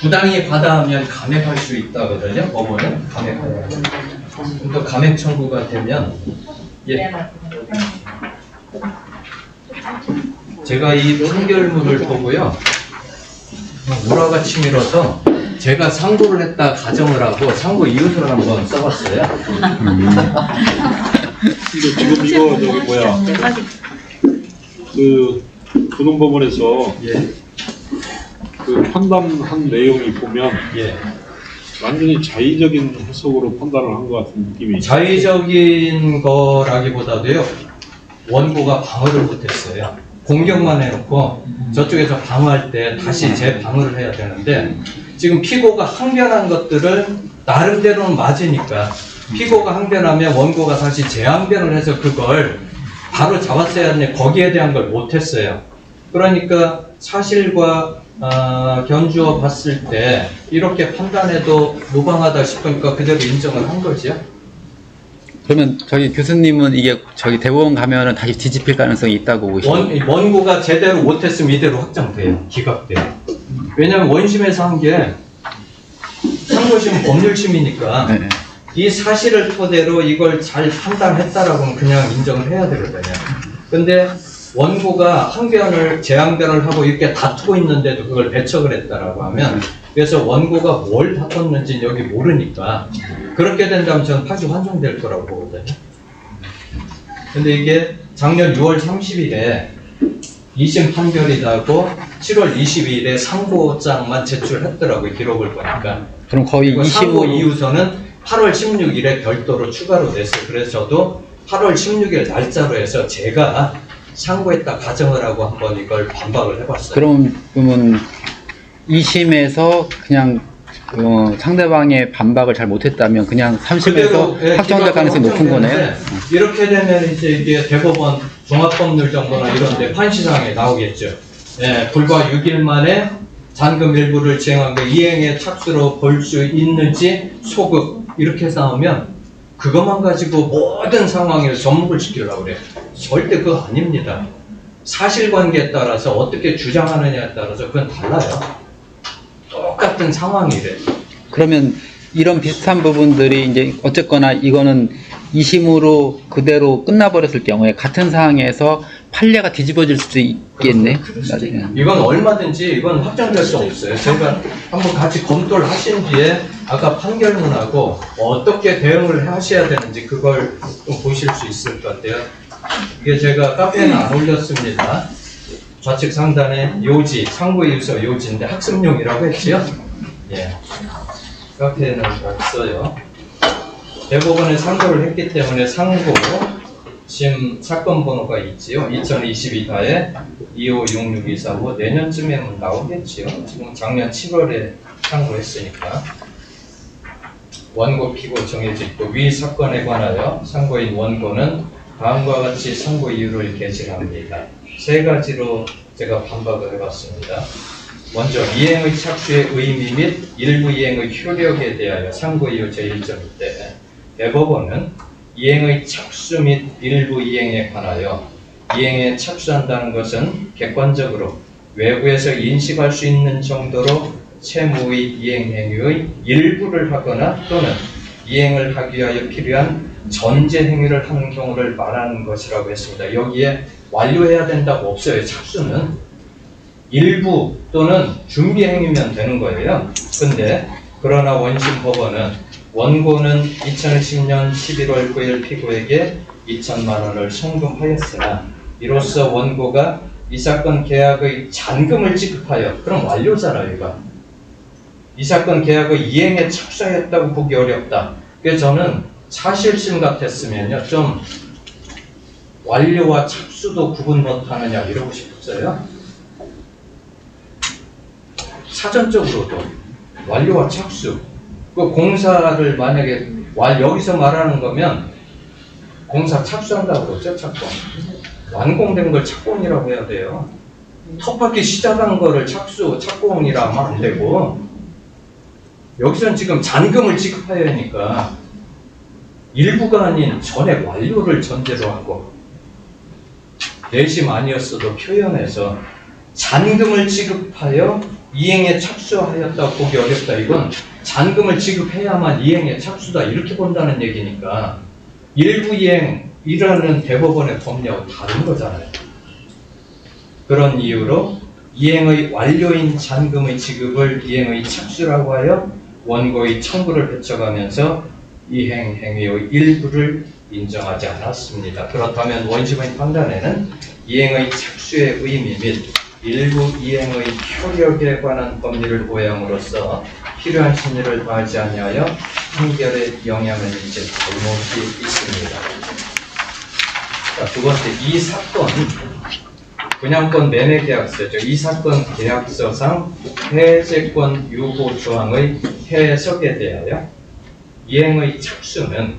부당히 과다하면 감액할 수 있다거든요. 법원은 감액하여. 또 감액 청구가 되면 제가 이 판결문을 보고요, 우라가 치밀어서 제가 상고를 했다 가정을 하고 상고 이유서를 한번 써봤어요. 근데 지금 이거 그 부동법원에서 예. 그 그 판단한 내용이 보면 예. 완전히 자의적인 해석으로 판단을 한 것 같은 느낌이 자의적인 거라기보다도요, 원고가 방어를 못했어요. 공격만 해놓고 저쪽에서 방어할 때 다시 재방어를 해야 되는데, 지금 피고가 항변한 것들을 나름대로는 맞으니까 피고가 항변하면 원고가 다시 재항변을 해서 그걸 바로 잡았어야 하는데 거기에 대한 걸 못했어요. 그러니까 사실과 견주어 봤을 때 이렇게 판단해도 무방하다 싶으니까 그대로 인정을 한 거죠. 그러면 저기 교수님은 이게 저기 대법원 가면은 다시 뒤집힐 가능성이 있다고 보시나요? 원고가 제대로 못했으면 이대로 확정돼요. 기각돼요. 왜냐하면 원심에서 한 게 상고심은 법률심이니까 네. 이 사실을 토대로 이걸 잘 판단했다라고 하면 그냥 인정을 해야 되거든요. 근데 원고가 항변을 재항변을 하고 이렇게 다투고 있는데도 그걸 배척을 했다라고 하면, 그래서 원고가 뭘 다퉜는지 여기 모르니까 그렇게 된다면 저는 파기 환송될 거라고 보거든요. 근데 이게 작년 6월 30일에 2심 판결이 나고 7월 22일에 상고장만 제출했더라고요. 기록을 보니까. 그럼 거의 상고 25로 이유서는 8월 16일에 별도로 추가로 냈어요. 그래서 저도 8월 16일 날짜로 해서 제가 상고했다 가정을 하고 한번 이걸 반박을 해봤어요. 그러면 2심에서 그냥 상대방의 반박을 잘 못했다면 그냥 3심에서 확정될 가능성이 높은 거네요. 이렇게 되면 이제 이게 대법원 종합법률정보나 이런 데 판시상에 나오겠죠. 예, 불과 6일 만에 잔금 일부를 지행한 게 이행의 착수로 볼 수 있는지 소급 이렇게 나오면 그것만 가지고 모든 상황을 접목을 시키려고 그래요. 절대 그거 아닙니다. 사실관계에 따라서 어떻게 주장하느냐에 따라서 그건 달라요. 똑같은 상황이래. 그러면 이런 비슷한 부분들이 이제 어쨌거나 이거는 2심으로 그대로 끝나버렸을 경우에 같은 상황에서 판례가 뒤집어질 수도 있겠네. 나중에. 이건 얼마든지 이건 확정될 수 없어요. 제가 한번 같이 검토를 하신 뒤에 아까 판결문하고 어떻게 대응을 하셔야 되는지 그걸 좀 보실 수 있을 것 같아요. 이게 제가 카페에는 안 올렸습니다. 좌측 상단에 요지, 상고이유서 요지인데 학습용이라고 했지요. 예. 카페에는 없어요. 대법원에 상고를 했기 때문에 상고 심 사건 번호가 있지요. 2022가에 256624고 내년쯤에는 나오겠지요. 지금 작년 7월에 상고했으니까. 원고 피고 정해져 있고 위 사건에 관하여 상고인 원고는 다음과 같이 상고 이유를 게시합니다. 세 가지로 제가 반박을 해봤습니다. 먼저 이행의 착수의 의미 및 일부 이행의 효력에 대하여 상고 이유 제1점인데, 대법원은 이행의 착수 및 일부 이행에 관하여 이행에 착수한다는 것은 객관적으로 외부에서 인식할 수 있는 정도로 채무의 이행 행위의 일부를 하거나 또는 이행을 하기 위하여 필요한 전제 행위를 하는 경우를 말하는 것이라고 했습니다. 여기에 완료해야 된다고 없어요. 착수는 일부 또는 준비 행위면 되는 거예요. 근데 그러나 원심 법원은 원고는 2010년 11월 9일 피고에게 2천만 원을 송금하였으나 이로써 원고가 이 사건 계약의 잔금을 지급하여, 그럼 완료잖아요. 이거. 이 사건 계약의 이행에 착수하였다고 보기 어렵다. 그래서 저는 사실심 같았으면요, 좀 완료와 착수도 구분 못하느냐 이러고 싶었어요. 사전적으로도 완료와 착수, 그 공사를 만약에 여기서 말하는 거면 공사 착수한다고 그러죠. 착공. 완공된 걸 착공이라고 해야 돼요. 텃밭이 시작한 거를 착공이라 하면 안 되고, 여기서는 지금 잔금을 지급해야 하니까 일부가 아닌 전액 완료를 전제로 하고, 내심 아니었어도 표현해서 잔금을 지급하여 이행에 착수하였다고 보기 어렵다. 이건 잔금을 지급해야만 이행에 착수다 이렇게 본다는 얘기니까 일부 이행이라는 대법원의 법리하고 다른 거잖아요. 그런 이유로 이행의 완료인 잔금의 지급을 이행의 착수라고 하여 원고의 청구를 배척하면서 이행 행위의 일부를 인정하지 않았습니다. 그렇다면 원심의 판단에는 이행의 착수의 의미 및 일부 이행의 효력에 관한 법리를 오해함으로써 필요한 심리를 더하지 아니하여 판결에 영향을 미칠 잘못이 있습니다. 자, 두 번째, 이 사건 분양권 매매계약서죠. 이 사건 계약서상 해제권 유보 조항의 해석에 대하여 이행의 착수는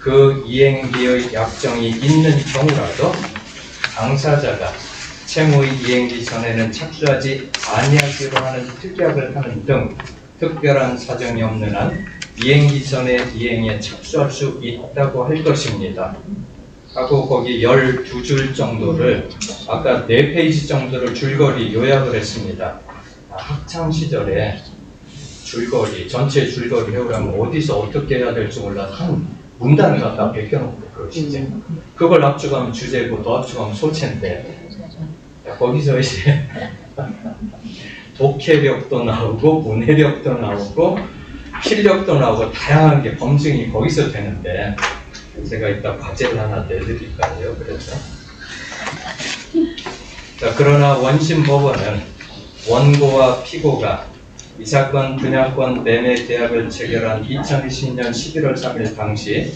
그 이행기의 약정이 있는 경우라도 당사자가 채무의 이행기 전에는 착수하지 아니하기로 하는 특약을 하는 등 특별한 사정이 없는 한 이행기 전에 이행에 착수할 수 있다고 할 것입니다. 하고 거기 12줄 정도를 아까 4페이지 정도를 줄거리 요약을 했습니다. 학창 시절에 줄거리, 전체 줄거리 해오려면 어디서 어떻게 해야 될지 몰라서 한 문단을 갖다 베껴놓고 그러시지. 그걸 압축하면 주제고 더 압축하면 소체인데 거기서 이제 독해력도 나오고 문해력도 나오고 필력도 나오고 다양한 게 검증이 거기서 되는데 제가 이따 과제를 하나 내드릴까요? 그래서 자, 그러나 원심 법원은 원고와 피고가 이 사건 분양권 매매 계약을 체결한 2020년 11월 3일 당시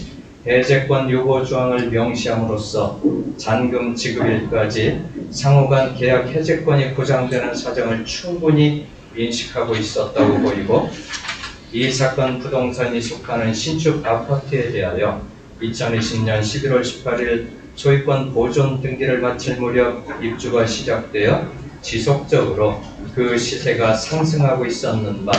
해제권 유보 조항을 명시함으로써 잔금 지급일까지 상호간 계약 해제권이 보장되는 사정을 충분히 인식하고 있었다고 보이고 이 사건 부동산이 속하는 신축 아파트에 대하여 2020년 11월 18일 소유권 보존 등기를 마칠 무렵 입주가 시작되어 지속적으로 그 시세가 상승하고 있었는 바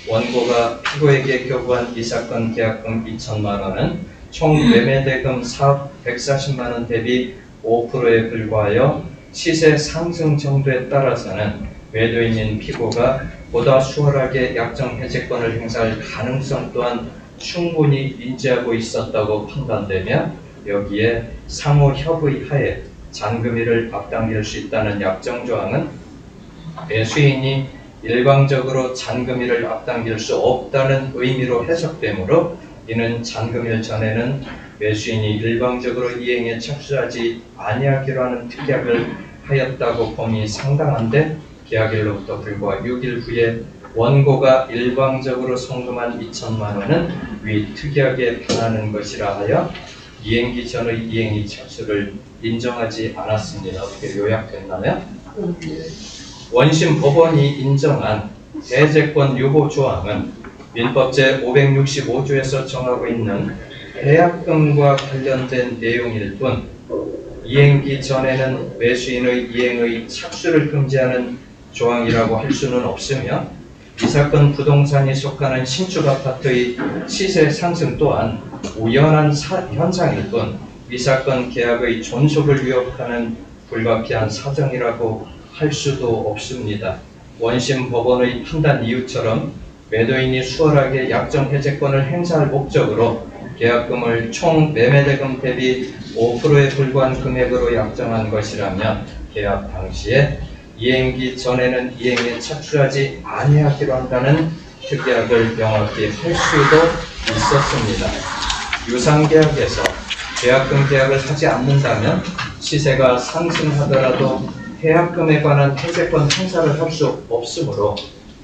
원고가 피고에게 교부한 이 사건 계약금 2천만 원은 총 매매대금 140만 원 대비 5%에 불과하여 시세 상승 정도에 따라서는 매도인인 피고가 보다 수월하게 약정 해제권을 행사할 가능성 또한 충분히 인지하고 있었다고 판단되며 여기에 상호 협의 하에 잔금일을 앞당길 수 있다는 약정 조항은 매수인이 일방적으로 잔금일을 앞당길 수 없다는 의미로 해석되므로 이는 잔금일 전에는 매수인이 일방적으로 이행에 착수하지 아니하기로 하는 특약을 하였다고 봄이 상당한데 계약일로부터 불과 6일 후에 원고가 일방적으로 송금한 2천만 원은 위 특약에 반하는 것이라 하여 이행기 전의 이행이 착수를 인정하지 않았습니다. 어떻게 요약됐나요? 원심 법원이 인정한 해제권 유보 조항은 민법 제565조에서 정하고 있는 계약금과 관련된 내용일 뿐 이행기 전에는 매수인의 이행의 착수를 금지하는 조항이라고 할 수는 없으며 이 사건 부동산이 속하는 신축 아파트의 시세 상승 또한 우연한 현상일 뿐 이 사건 계약의 존속을 위협하는 불가피한 사정이라고 할 수도 없습니다. 원심 법원의 판단 이유처럼 매도인이 수월하게 약정 해제권을 행사할 목적으로 계약금을 총 매매대금 대비 5%에 불과한 금액으로 약정한 것이라면 계약 당시에 이행기 전에는 이행에 착수하지 아니하기로 한다는 특약을 명확히 할 수도 있었습니다. 유상계약에서 계약금 계약을 하지 않는다면 시세가 상승하더라도 계약금에 관한 해제권 행사를 할 수 없으므로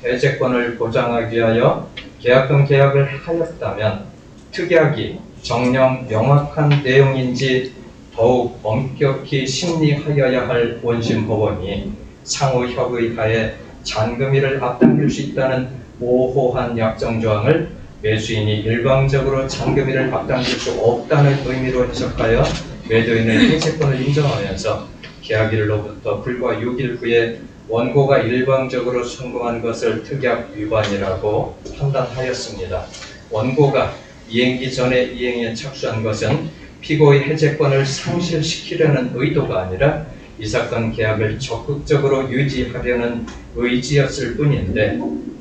해제권을 보장하기 위하여 계약금 계약을 하였다면 특약이 정령 명확한 내용인지 더욱 엄격히 심리하여야 할 원심 법원이 상호 협의하에 잔금일을 앞당길 수 있다는 모호한 약정 조항을 매수인이 일방적으로 잔금일을 앞당길 수 없다는 의미로 해석하여 매도인의 해제권을 인정하면서 계약일로부터 불과 6일 후에 원고가 일방적으로 송금한 것을 특약 위반이라고 판단하였습니다. 원고가 이행기 전에 이행에 착수한 것은 피고의 해제권을 상실시키려는 의도가 아니라 이 사건 계약을 적극적으로 유지하려는 의지였을 뿐인데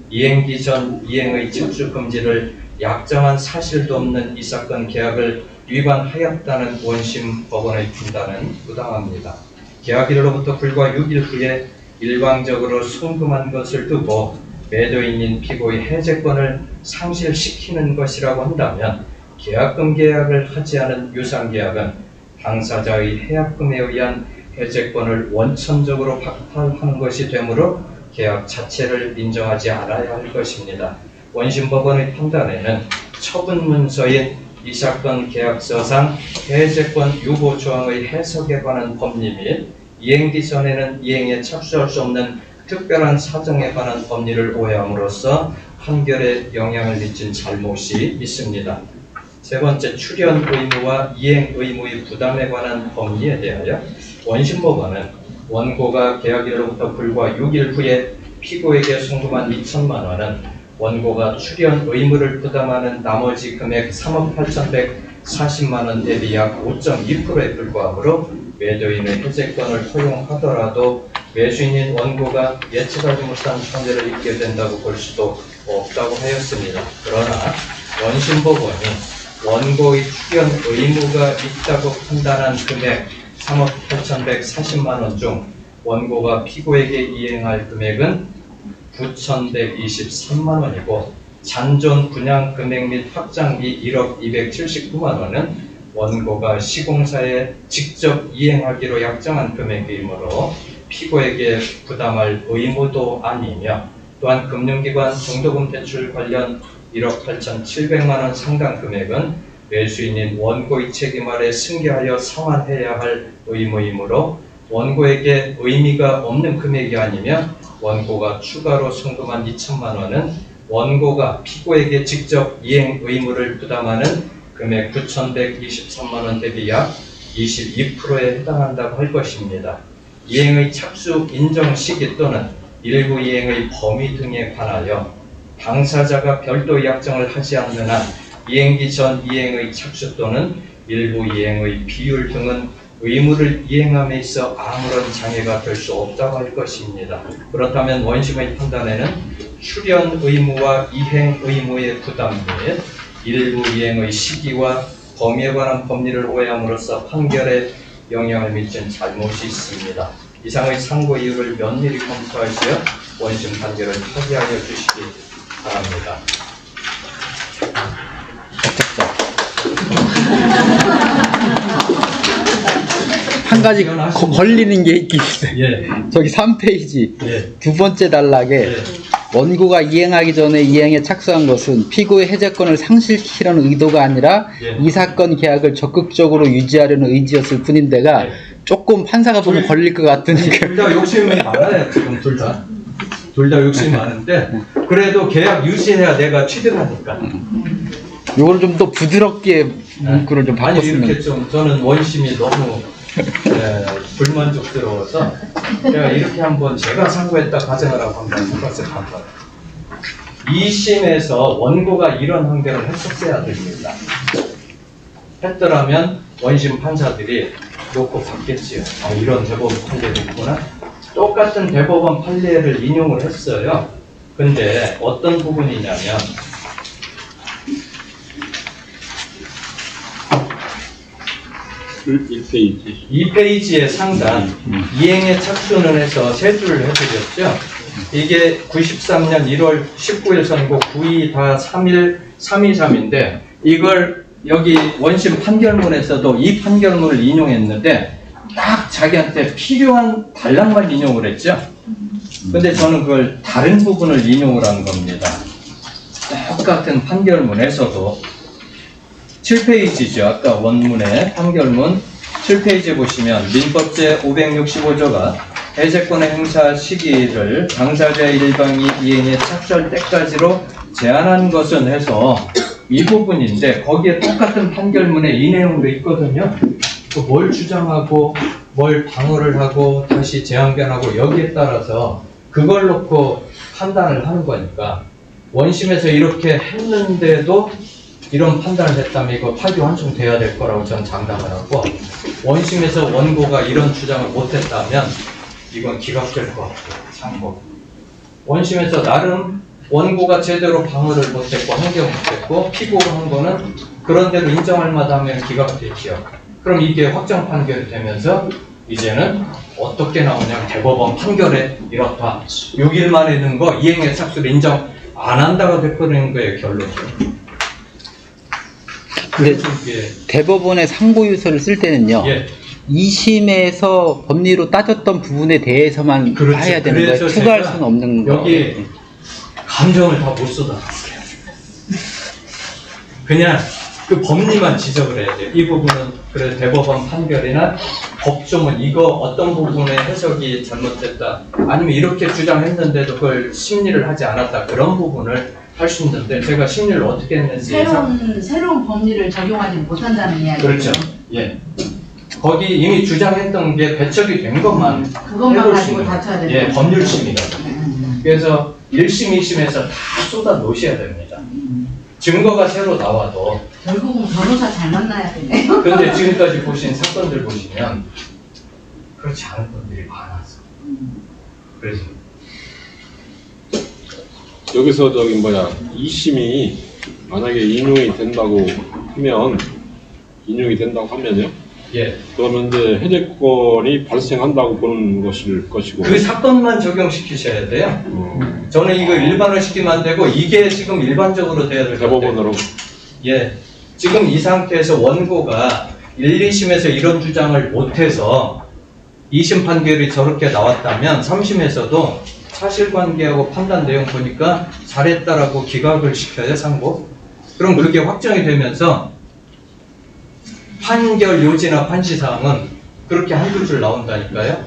이행기 전 이행의 착수 금지를 약정한 사실도 없는 이 사건 계약을 위반하였다는 원심 법원의 판단은 부당합니다. 계약일로부터 불과 6일 후에 일방적으로 송금한 것을 두고 매도인인 피고의 해제권을 상실시키는 것이라고 한다면 계약금 계약을 하지 않은 유상계약은 당사자의 해약금에 의한 해제권을 원천적으로 박탈하는 것이 되므로 계약 자체를 인정하지 않아야 할 것입니다. 원심법원의 판단에는 처분 문서인 이 사건 계약서상 해제권 유보 조항의 해석에 관한 법리 및 이행기 전에는 이행에 착수할 수 없는 특별한 사정에 관한 법리를 오해함으로써 판결에 영향을 미친 잘못이 있습니다. 세 번째, 출연 의무와 이행 의무의 부담에 관한 법리에 대하여 원심법원은 원고가 계약일로부터 불과 6일 후에 피고에게 송금한 2천만 원은 원고가 출연 의무를 부담하는 나머지 금액 3억 8,140만 원 대비 약 5.2%에 불과하므로 매도인의 해제권을 허용하더라도 매수인인 원고가 예측하지 못한 손해를 입게 된다고 볼 수도 없다고 하였습니다. 그러나 원심법원이 원고의 출연 의무가 있다고 판단한 금액 3억 8,140만 원 중 원고가 피고에게 이행할 금액은 9,123만 원이고 잔존 분양 금액 및 확장비 1억 279만 원은 원고가 시공사에 직접 이행하기로 약정한 금액이므로 피고에게 부담할 의무도 아니며 또한 금융기관 중도금 대출 관련 1억 8,700만 원 상당 금액은 매수인인 원고의 책임 아래 승계하여 상환해야 할 의무이므로 원고에게 의미가 없는 금액이 아니며 원고가 추가로 송금한 2천만 원은 원고가 피고에게 직접 이행 의무를 부담하는 금액 9,123만 원 대비 약 22%에 해당한다고 할 것입니다. 이행의 착수 인정 시기 또는 일부 이행의 범위 등에 관하여 당사자가 별도 약정을 하지 않는 한 이행기 전 이행의 착수 또는 일부 이행의 비율 등은 의무를 이행함에 있어 아무런 장애가 될 수 없다고 할 것입니다. 그렇다면 원심의 판단에는 출연 의무와 이행 의무의 부담 및 일부 이행의 시기와 범위에 관한 법리를 오해함으로써 판결에 영향을 미친 잘못이 있습니다. 이상의 상고 이유를 면밀히 검토하시어 원심 판결을 처리하여 주시기 바랍니다. 한 가지 걸리는 게 있긴 있어요. 예. 저기 3페이지 예. 두 번째 단락에 예. 원고가 이행하기 전에 이행에 착수한 것은 피고의 해제권을 상실시키려는 의도가 아니라 예. 이 사건 계약을 적극적으로 유지하려는 의지였을 뿐인데가 예. 조금 판사가 보면 걸릴 것 같은 둘 다 욕심이 많아요. 지금 둘 다. 둘 다 욕심이 많은데 그래도 계약 유지해야 내가 취득하니까. 요거를 좀 더 부드럽게 문구를 좀 아니 바꿨으면. 이렇게 좀 저는 원심이 너무 불만족스러워서 제가 이렇게 한번 제가 상고했다 가정을 하고 한번 해봤어요. 한번. 2심에서 원고가 이런 항변을 했었어야 됩니다. 했더라면 원심 판사들이 놓고 봤겠지요. 이런 대법원 판례도 있구나. 똑같은 대법원 판례를 인용을 했어요. 근데 어떤 부분이냐면 1페이지. 2페이지의 상단 이행에 착수는 해서 세 줄을 해드렸죠. 이게 93년 1월 19일 선고 92-31-323인데 이걸 여기 원심 판결문에서도 이 판결문을 인용했는데 딱 자기한테 필요한 단락만 인용을 했죠. 근데 저는 그걸 다른 부분을 인용을 한 겁니다. 똑같은 판결문에서도 7페이지죠. 아까 원문의 판결문 7페이지 보시면 민법제 565조가 해제권의 행사 시기를 당사자의 일방이 이행에 착수할 때까지로 제한한 것은 해서 이 부분인데 거기에 똑같은 판결문에 이 내용도 있거든요. 뭘 주장하고 뭘 방어를 하고 다시 재항변하고 여기에 따라서 그걸 놓고 판단을 하는 거니까 원심에서 이렇게 했는데도 이런 판단을 했다면 이거 파기 환송돼야 될 거라고 저는 장담을 하고 원심에서 원고가 이런 주장을 못했다면 이건 기각될 것 같아요. 참고 원심에서 나름 원고가 제대로 방어를 못했고 항변 못했고 피고가 한 거는 그런 대로 인정할 만하면 기각되지요. 그럼 이게 확정 판결이 되면서 이제는 어떻게 나오냐면 대법원 판결에 이렇다. 6일 만에 든 거 이행의 착수를 인정 안 한다가 돼버리는 거예요. 결론이. 근데 대법원의 상고유서를 쓸 때는요. 예. 2심에서 법리로 따졌던 부분에 대해서만 그렇죠. 해야 되는 거예요. 그래서 추가할 제가 수는 없는 여기 거예요. 감정을 다 못 쏟아놨어요. 그냥 그 법리만 지적을 해야 돼요. 이 부분은 그래 대법원 판결이나 법조문 이거 어떤 부분의 해석이 잘못됐다. 아니면 이렇게 주장했는데도 그걸 심리를 하지 않았다. 그런 부분을 할 수 있는데 제가 심리를 어떻게 했는지 새로운 법리를 적용하지 못한다는 이야기죠. 그렇죠. 예. 거기 이미 주장했던 게 배척이 된 것만 그것만 해볼 수 가지고 있는 다쳐야 되는 예, 거죠. 법률심이거든요. 그래서 1심, 2심에서 다 쏟아 놓으셔야 됩니다. 증거가 새로 나와도 결국은 변호사 잘 만나야 되네요. 근데 지금까지 보신 사건들 보시면 그렇지 않은 것들이 많아서 그래서 여기서 2심이 만약에 인용이 된다고 하면요. 예. 그러면 이제 해제권이 발생한다고 보는 것일 것이고. 그 사건만 적용시키셔야 돼요. 저는 이거 일반화 시키면 안 되고 이게 지금 일반적으로 돼야 될 것 같아요. 대법원으로. 예. 지금 이 상태에서 원고가 1, 2심에서 이런 주장을 못해서 2심 판결이 저렇게 나왔다면 3심에서도 사실관계하고 판단 내용 보니까 잘했다라고 기각을 시켜요, 상고. 그럼 그게 확정이 되면서 판결 요지나 판시사항은 그렇게 한두 줄 나온다니까요.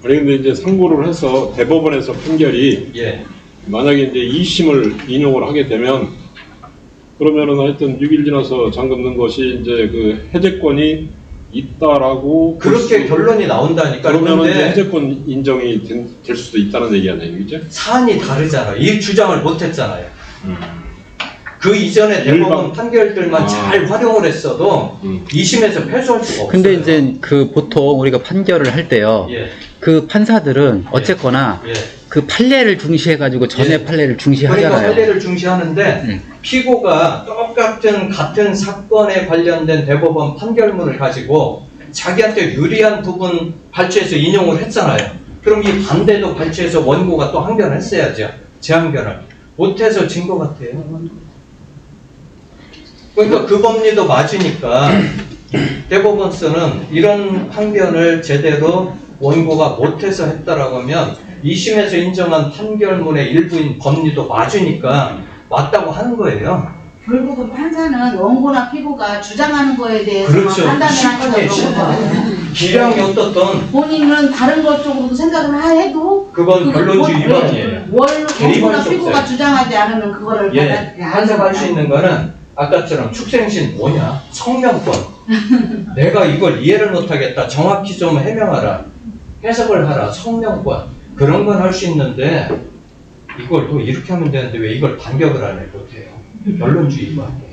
아니 근데 이제 상고를 해서 대법원에서 판결이 예. 만약에 이제 2심을 인용을 하게 되면 그러면은 하여튼 6일 지나서 잠금 넣은 것이 이제 그 해제권이 있다라고 그렇게 결론이 나온다니까. 그러면은 이제 그런데 해제권 인정이 될 수도 있다는 얘기 아니에요, 그죠? 사안이 다르잖아요. 이 주장을 못했잖아요. 그 이전에 대법원 일반- 판결들만 잘 활용을 했어도 2심에서 패소할 수가 없어요. 근데 이제 그 보통 우리가 판결을 할 때요. 예. 그 판사들은 어쨌거나 예. 그 판례를 중시해가지고 전의 예. 판례를 그러니까 중시하잖아요. 판례를 중시하는데 피고가 같은 사건에 관련된 대법원 판결문을 가지고 자기한테 유리한 부분 발췌해서 인용을 했잖아요. 그럼 이 반대도 발췌해서 원고가 또 항변을 했어야죠. 재항변을. 못해서 진 것 같아요. 그러니까 그 법리도 맞으니까 대법원서는 이런 항변을 제대로 원고가 못해서 했다라고 하면 2심에서 인정한 판결문의 일부인 법리도 맞으니까 맞다고 하는 거예요. 결국은 판사는 원고나 피고가 주장하는 거에 대해서만 그렇죠. 판단을 심판의 하는 기량이 어떻든 본인은 다른 것 쪽으로도 생각을 해도 그건 변론주의 위반이에요. 원고나 대리만이 피고가 없어요. 주장하지 않으면 그거를 예, 판사가 할 수 있는 거는 아까처럼 축생신 뭐냐? 성명권. 내가 이걸 이해를 못하겠다. 정확히 좀 해명하라. 해석을 하라. 성명권. 그런 건 할 수 있는데 이걸 또 이렇게 하면 되는데 왜 이걸 반격을 안 해 못해요? 변론주의 위반이에요.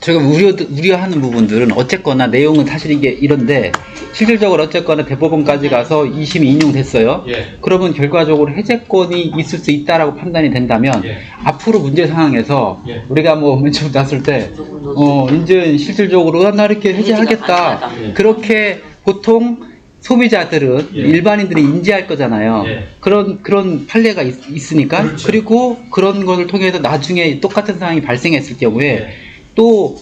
제가 우려하는 부분들은 어쨌거나 내용은 사실 이게 이런데 실질적으로 어쨌거나 대법원까지 가서 2심이 인용됐어요. 예. 그러면 결과적으로 해제권이 있을 수 있다라고 판단이 된다면 예. 앞으로 문제 상황에서 예. 우리가 뭐 맨 처음 났을 때 이제 실질적으로 나 이렇게 해제하겠다 가능하다. 그렇게 보통 소비자들은 예. 일반인들이 인지할 거잖아요. 예. 그런 판례가 있으니까 그렇죠. 그리고 그런 것을 통해서 나중에 똑같은 상황이 발생했을 경우에 예. 또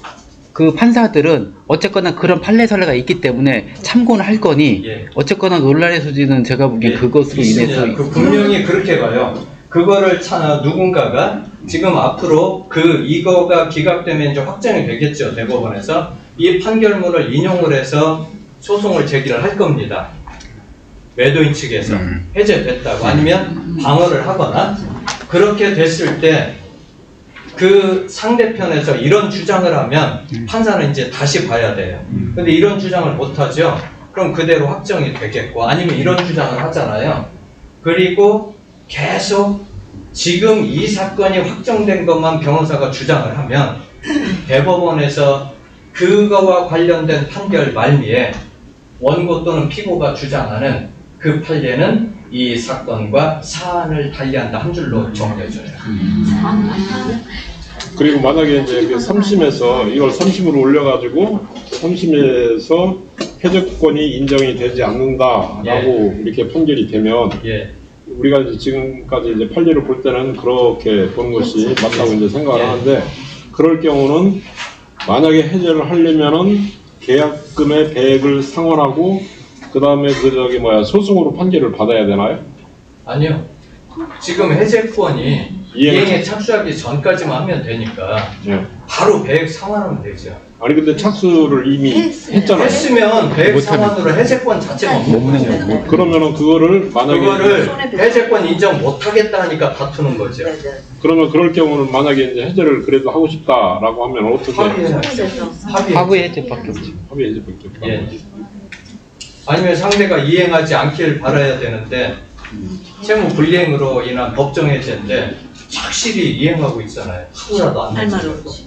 그 판사들은 어쨌거나 그런 판례 선례가 있기 때문에 참고는 할 거니 예. 어쨌거나 논란의 소지는 제가 보기엔 예, 그것으로 있습니다. 인해서 그 분명히 그렇게 가요. 그거를 누군가가 지금 앞으로 이거가 기각되면 이제 확정이 되겠죠. 대법원에서 이 판결문을 인용을 해서 소송을 제기를 할 겁니다. 매도인 측에서 해제됐다고 아니면 방어를 하거나 그렇게 됐을 때 그 상대편에서 이런 주장을 하면 판사는 이제 다시 봐야 돼요. 근데 이런 주장을 못 하죠. 그럼 그대로 확정이 되겠고 아니면 이런 주장을 하잖아요. 그리고 계속 지금 이 사건이 확정된 것만 변호사가 주장을 하면 대법원에서 그거와 관련된 판결 말미에 원고 또는 피고가 주장하는 그 판례는 이 사건과 사안을 달리한다 한 줄로 정리해줘요. 그리고 만약에 이제 그 3심에서 이걸 3심으로 올려가지고 3심에서 해제권이 인정이 되지 않는다라고 이렇게 판결이 되면 예. 우리가 이제 지금까지 이제 판례를 볼 때는 그렇게 보는 것이 맞다고 이제 생각을 예. 하는데 그럴 경우는 만약에 해제를 하려면은 계약금의 배액을 상환하고 그 다음에 소송으로 판결을 받아야 되나요? 아니요. 지금 해제권이 이행에 착수하기 전까지만 하면 되니까 예. 바로 배액 상환하면 되죠. 아니 근데 착수를 이미 했잖아요. 했으면 배액 상환으로 해제권 자체가 없는 거죠. 그러면은 그거를 만약에 그거를 해제권 인정 못 하겠다 하니까 다투는 거죠. 그러면 그럴 경우는 만약에 이제 해제를 그래도 하고 싶다라고 하면 어떻게 하부의 해제밖에 없죠. 합의 해제밖에 없다. 예. 아니면 상대가 이행하지 않길 바라야 되는데 채무 불이행으로 인한 법정 해제인데 확실히 이행하고 있잖아요. 하루라도 안 할 말 되죠. 없지.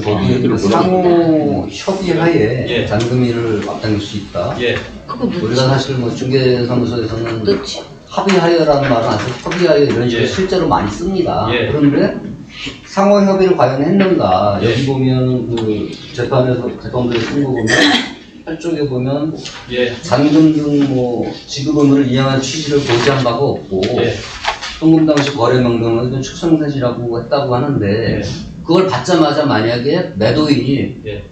거기 상호 협의하에 예. 잔금일을 앞당길 수 있다. 예, 그거 우리가 사실 뭐 중개사무소에서는 넣지. 합의하여라는 말은 안 쓰고 협의하여 이런 식으로 예. 실제로 많이 씁니다. 예. 그런데 상호 협의를 과연 했는가? 예. 여기 보면 그 재판부에 쓴 거 보면 한쪽에 보면 예, 잔금 등 뭐 지급 의무를 이행할 취지를 고지한 바가 없고 예, 송금 당시 거래 명령은 축성사실이라고 했다고 하는데 예. 그걸 받자마자 만약에 매도인이 예.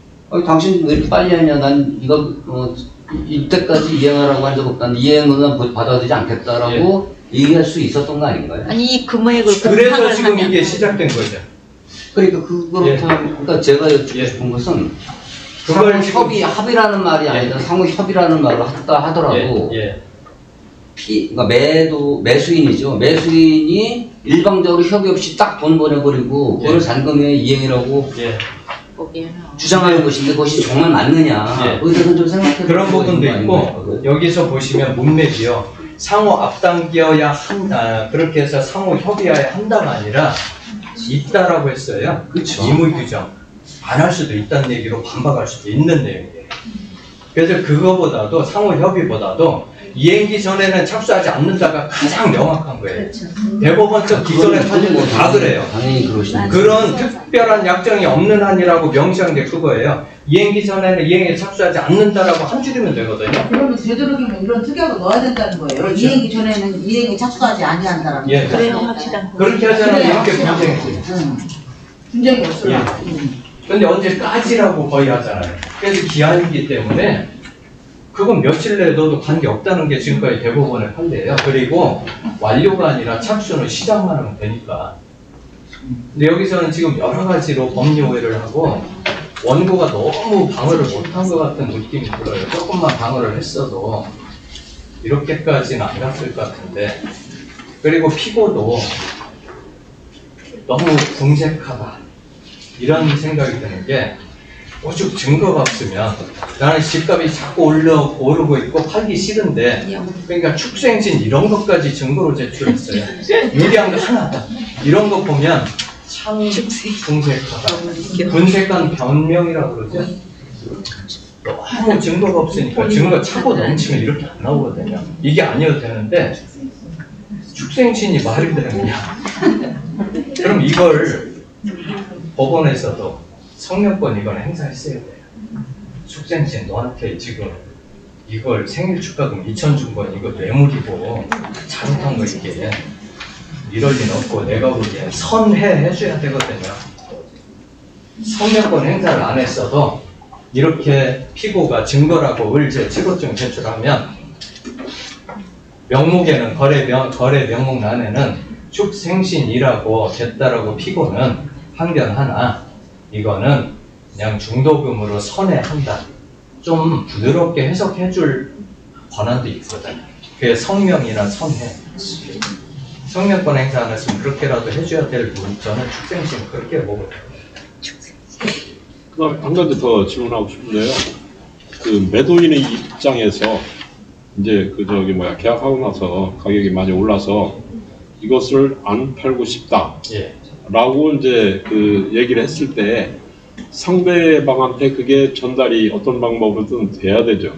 당신 왜 이렇게 빨리 하냐? 난 이거 이때까지 이행하라고 한 적 없다. 이행은 받아들이지 않겠다라고 얘기할 수 있었던 거 아닌가요? 아니 이 금액을 그래서 공탁을 지금 하면 이게 시작된 거죠. 그러니까 그러니까 제가 여쭙고 예. 싶은 것은 그걸 상호 지금- 합의라는 말이 아니라 상호 협의라는 말을 했다 하더라도 예, 그러니까 매수인이죠. 매수인이 일방적으로 협의 없이 딱 돈 보내버리고 그걸 예. 잔금의 이행이라고 예. 보기에는 주장하는 것인데 그것이 정말 맞느냐? 예. 그에 대해서 좀 생각해 그런 부분도 있는 거 아닌가요? 있고 여기서 보시면 문맥이요. 상호 앞당겨야 한다. 그렇게 해서 상호 협의하에 한다가 아니라 있다라고 했어요. 그쵸. 의무 규정. 안 할 수도 있다는 얘기로 반박할 수도 있는 내용이에요. 그래서 그거보다도 상호 협의보다도 이행기 전에는 착수하지 않는다가 가장 명확한 거예요. 대법원적 기존의 판례는 다 그래요. 당연히 그러시죠. 그런 특별한 약정이 없는 한이라고 명시한 게 그거예요. 이행기 전에는 이행에 착수하지 않는다라고 한 줄이면 되거든요. 그러면 되도록이면 이런 특약을 넣어야 된다는 거예요. 그렇죠. 이행기 전에는 이행에 착수하지 아니한다라는 예. 그래야 확실한 거. 그렇게 하잖아요. 그래야 이렇게 확실한 분쟁이지. 응. 분쟁이 없으라. 근데 언제까지라고 거의 하잖아요. 그래서 기한이기 때문에 그건 며칠 내에 넣어도 관계없다는 게 지금까지 대법원의 판례예요. 그리고 완료가 아니라 착수는 시작만 하면 되니까. 근데 여기서는 지금 여러 가지로 법리 오해를 하고 원고가 너무 방어를 못한 것 같은 느낌이 들어요. 조금만 방어를 했어도 이렇게까지는 안 갔을 것 같은데. 그리고 피고도 너무 궁색하다. 이런 생각이 드는 게 오죽 증거가 없으면 나는 집값이 자꾸 오르고 있고 팔기 싫은데 그러니까 축소행진 이런 것까지 증거로 제출했어요. 유리한 거 하나다. 이런 거 보면 참 궁색하다. 군색한 변명이라고 그러죠. 너무 증거가 없으니까 증거 차고 넘치면 이렇게 안 나오거든요. 이게 아니어도 되는데 축소행진이 말이 되느냐. 그럼 이걸 법원에서도 성명권 이건 행사했어야 돼요. 축생진 너한테 지금 이걸 생일 축하금 2천 준 건 이거 뇌물이고 잘못한 거 이게 이럴 리는 없고 내가 보기엔 선회해줘야 되거든요. 성명권 행사를 안 했어도 이렇게 피고가 증거라고 을제 치고증 제출하면 명목에는 거래 명목란에는 축생신이라고 됐다라고 피고는 항변하나 이거는 그냥 중도금으로 선회한다. 좀 부드럽게 해석해줄 권한도 있거든. 그게 성명이나 선회. 성명권 행사 안 했으면 그렇게라도 해줘야 될 분, 저는 축생신 그렇게 보거든요. 그다음에 한 가지 더 질문하고 싶은데요. 그 매도인의 입장에서 이제 계약하고 나서 가격이 많이 올라서 이것을 안 팔고 싶다. 예. 라고 이제 그 얘기를 했을 때 상대방한테 그게 전달이 어떤 방법으로든 돼야 되죠.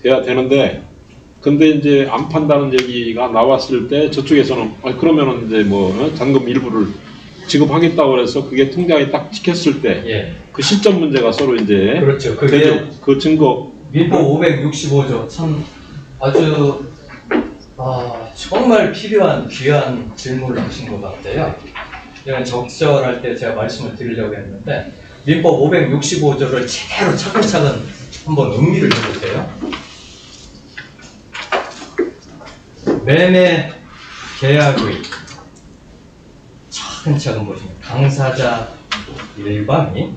돼야 되는데 근데 이제 안 판다는 얘기가 나왔을 때 저쪽에서는 그러면은 이제 잔금 일부를 지급하겠다고 해서 그게 통장에 딱 찍혔을 때 예. 그 시점 문제가 서로 이제 그렇죠. 그게 되죠. 그 증거 민법 565조 참 아주 정말 필요한 귀한 질문을 하신 것 같아요. 이런 적절할 때 제가 말씀을 드리려고 했는데 민법 565조를 제대로 차근차근 한번 음미를 해보세요. 매매 계약의 차근차근 보시면 당사자 일방이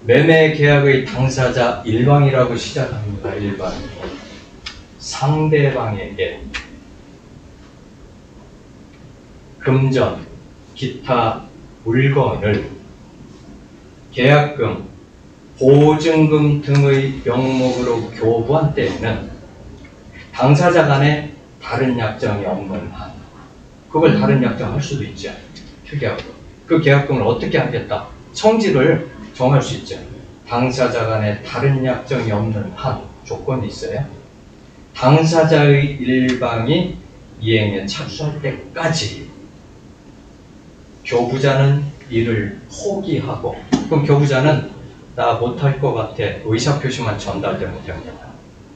매매 계약의 당사자 일방이라고 시작합니다. 일방이 상대방에게 금전, 기타 물건을 계약금, 보증금 등의 명목으로 교부한 때에는 당사자 간에 다른 약정이 없는 한, 그걸 다른 약정할 수도 있죠. 특이하고. 그 계약금을 어떻게 하겠다? 성질을 정할 수 있죠. 당사자 간에 다른 약정이 없는 한 조건이 있어요. 당사자의 일방이 이행에 착수할 때까지 교부자는 이를 포기하고, 그럼 교부자는 나 못할 것 같아 의사표시만 전달되면 됩니다.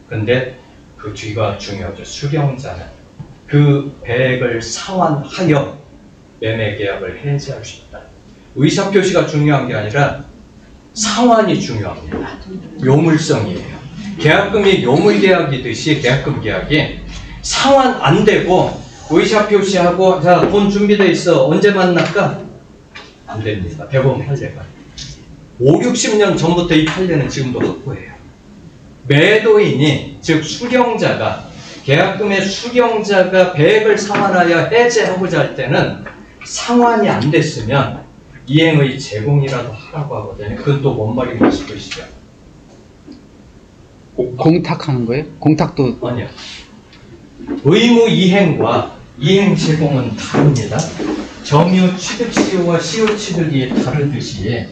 근데 그 뒤가 중요하죠. 수령자는 그 배액을 상환하여 매매계약을 해지할 수 있다. 의사표시가 중요한 게 아니라 상환이 중요합니다. 요물성이에요. 계약금이 요물계약이듯이 계약금 계약이 상환 안 되고 의사표시하고 자, 돈 준비돼 있어. 언제 만날까? 안 됩니다. 대법원 판례가. 5, 60년 전부터 이 판례는 지금도 확고해요. 매도인이, 즉 수령자가, 계약금의 수령자가 배액을 상환하여 해제하고자 할 때는 상환이 안 됐으면 이행의 제공이라도 하라고 하거든요. 그건 또 뭔 말인가 싶으시죠? 공탁하는 거예요? 공탁도 아니요. 의무 이행과 이행 제공은 다릅니다. 점유 취득 시효와 시효 취득이 다르듯이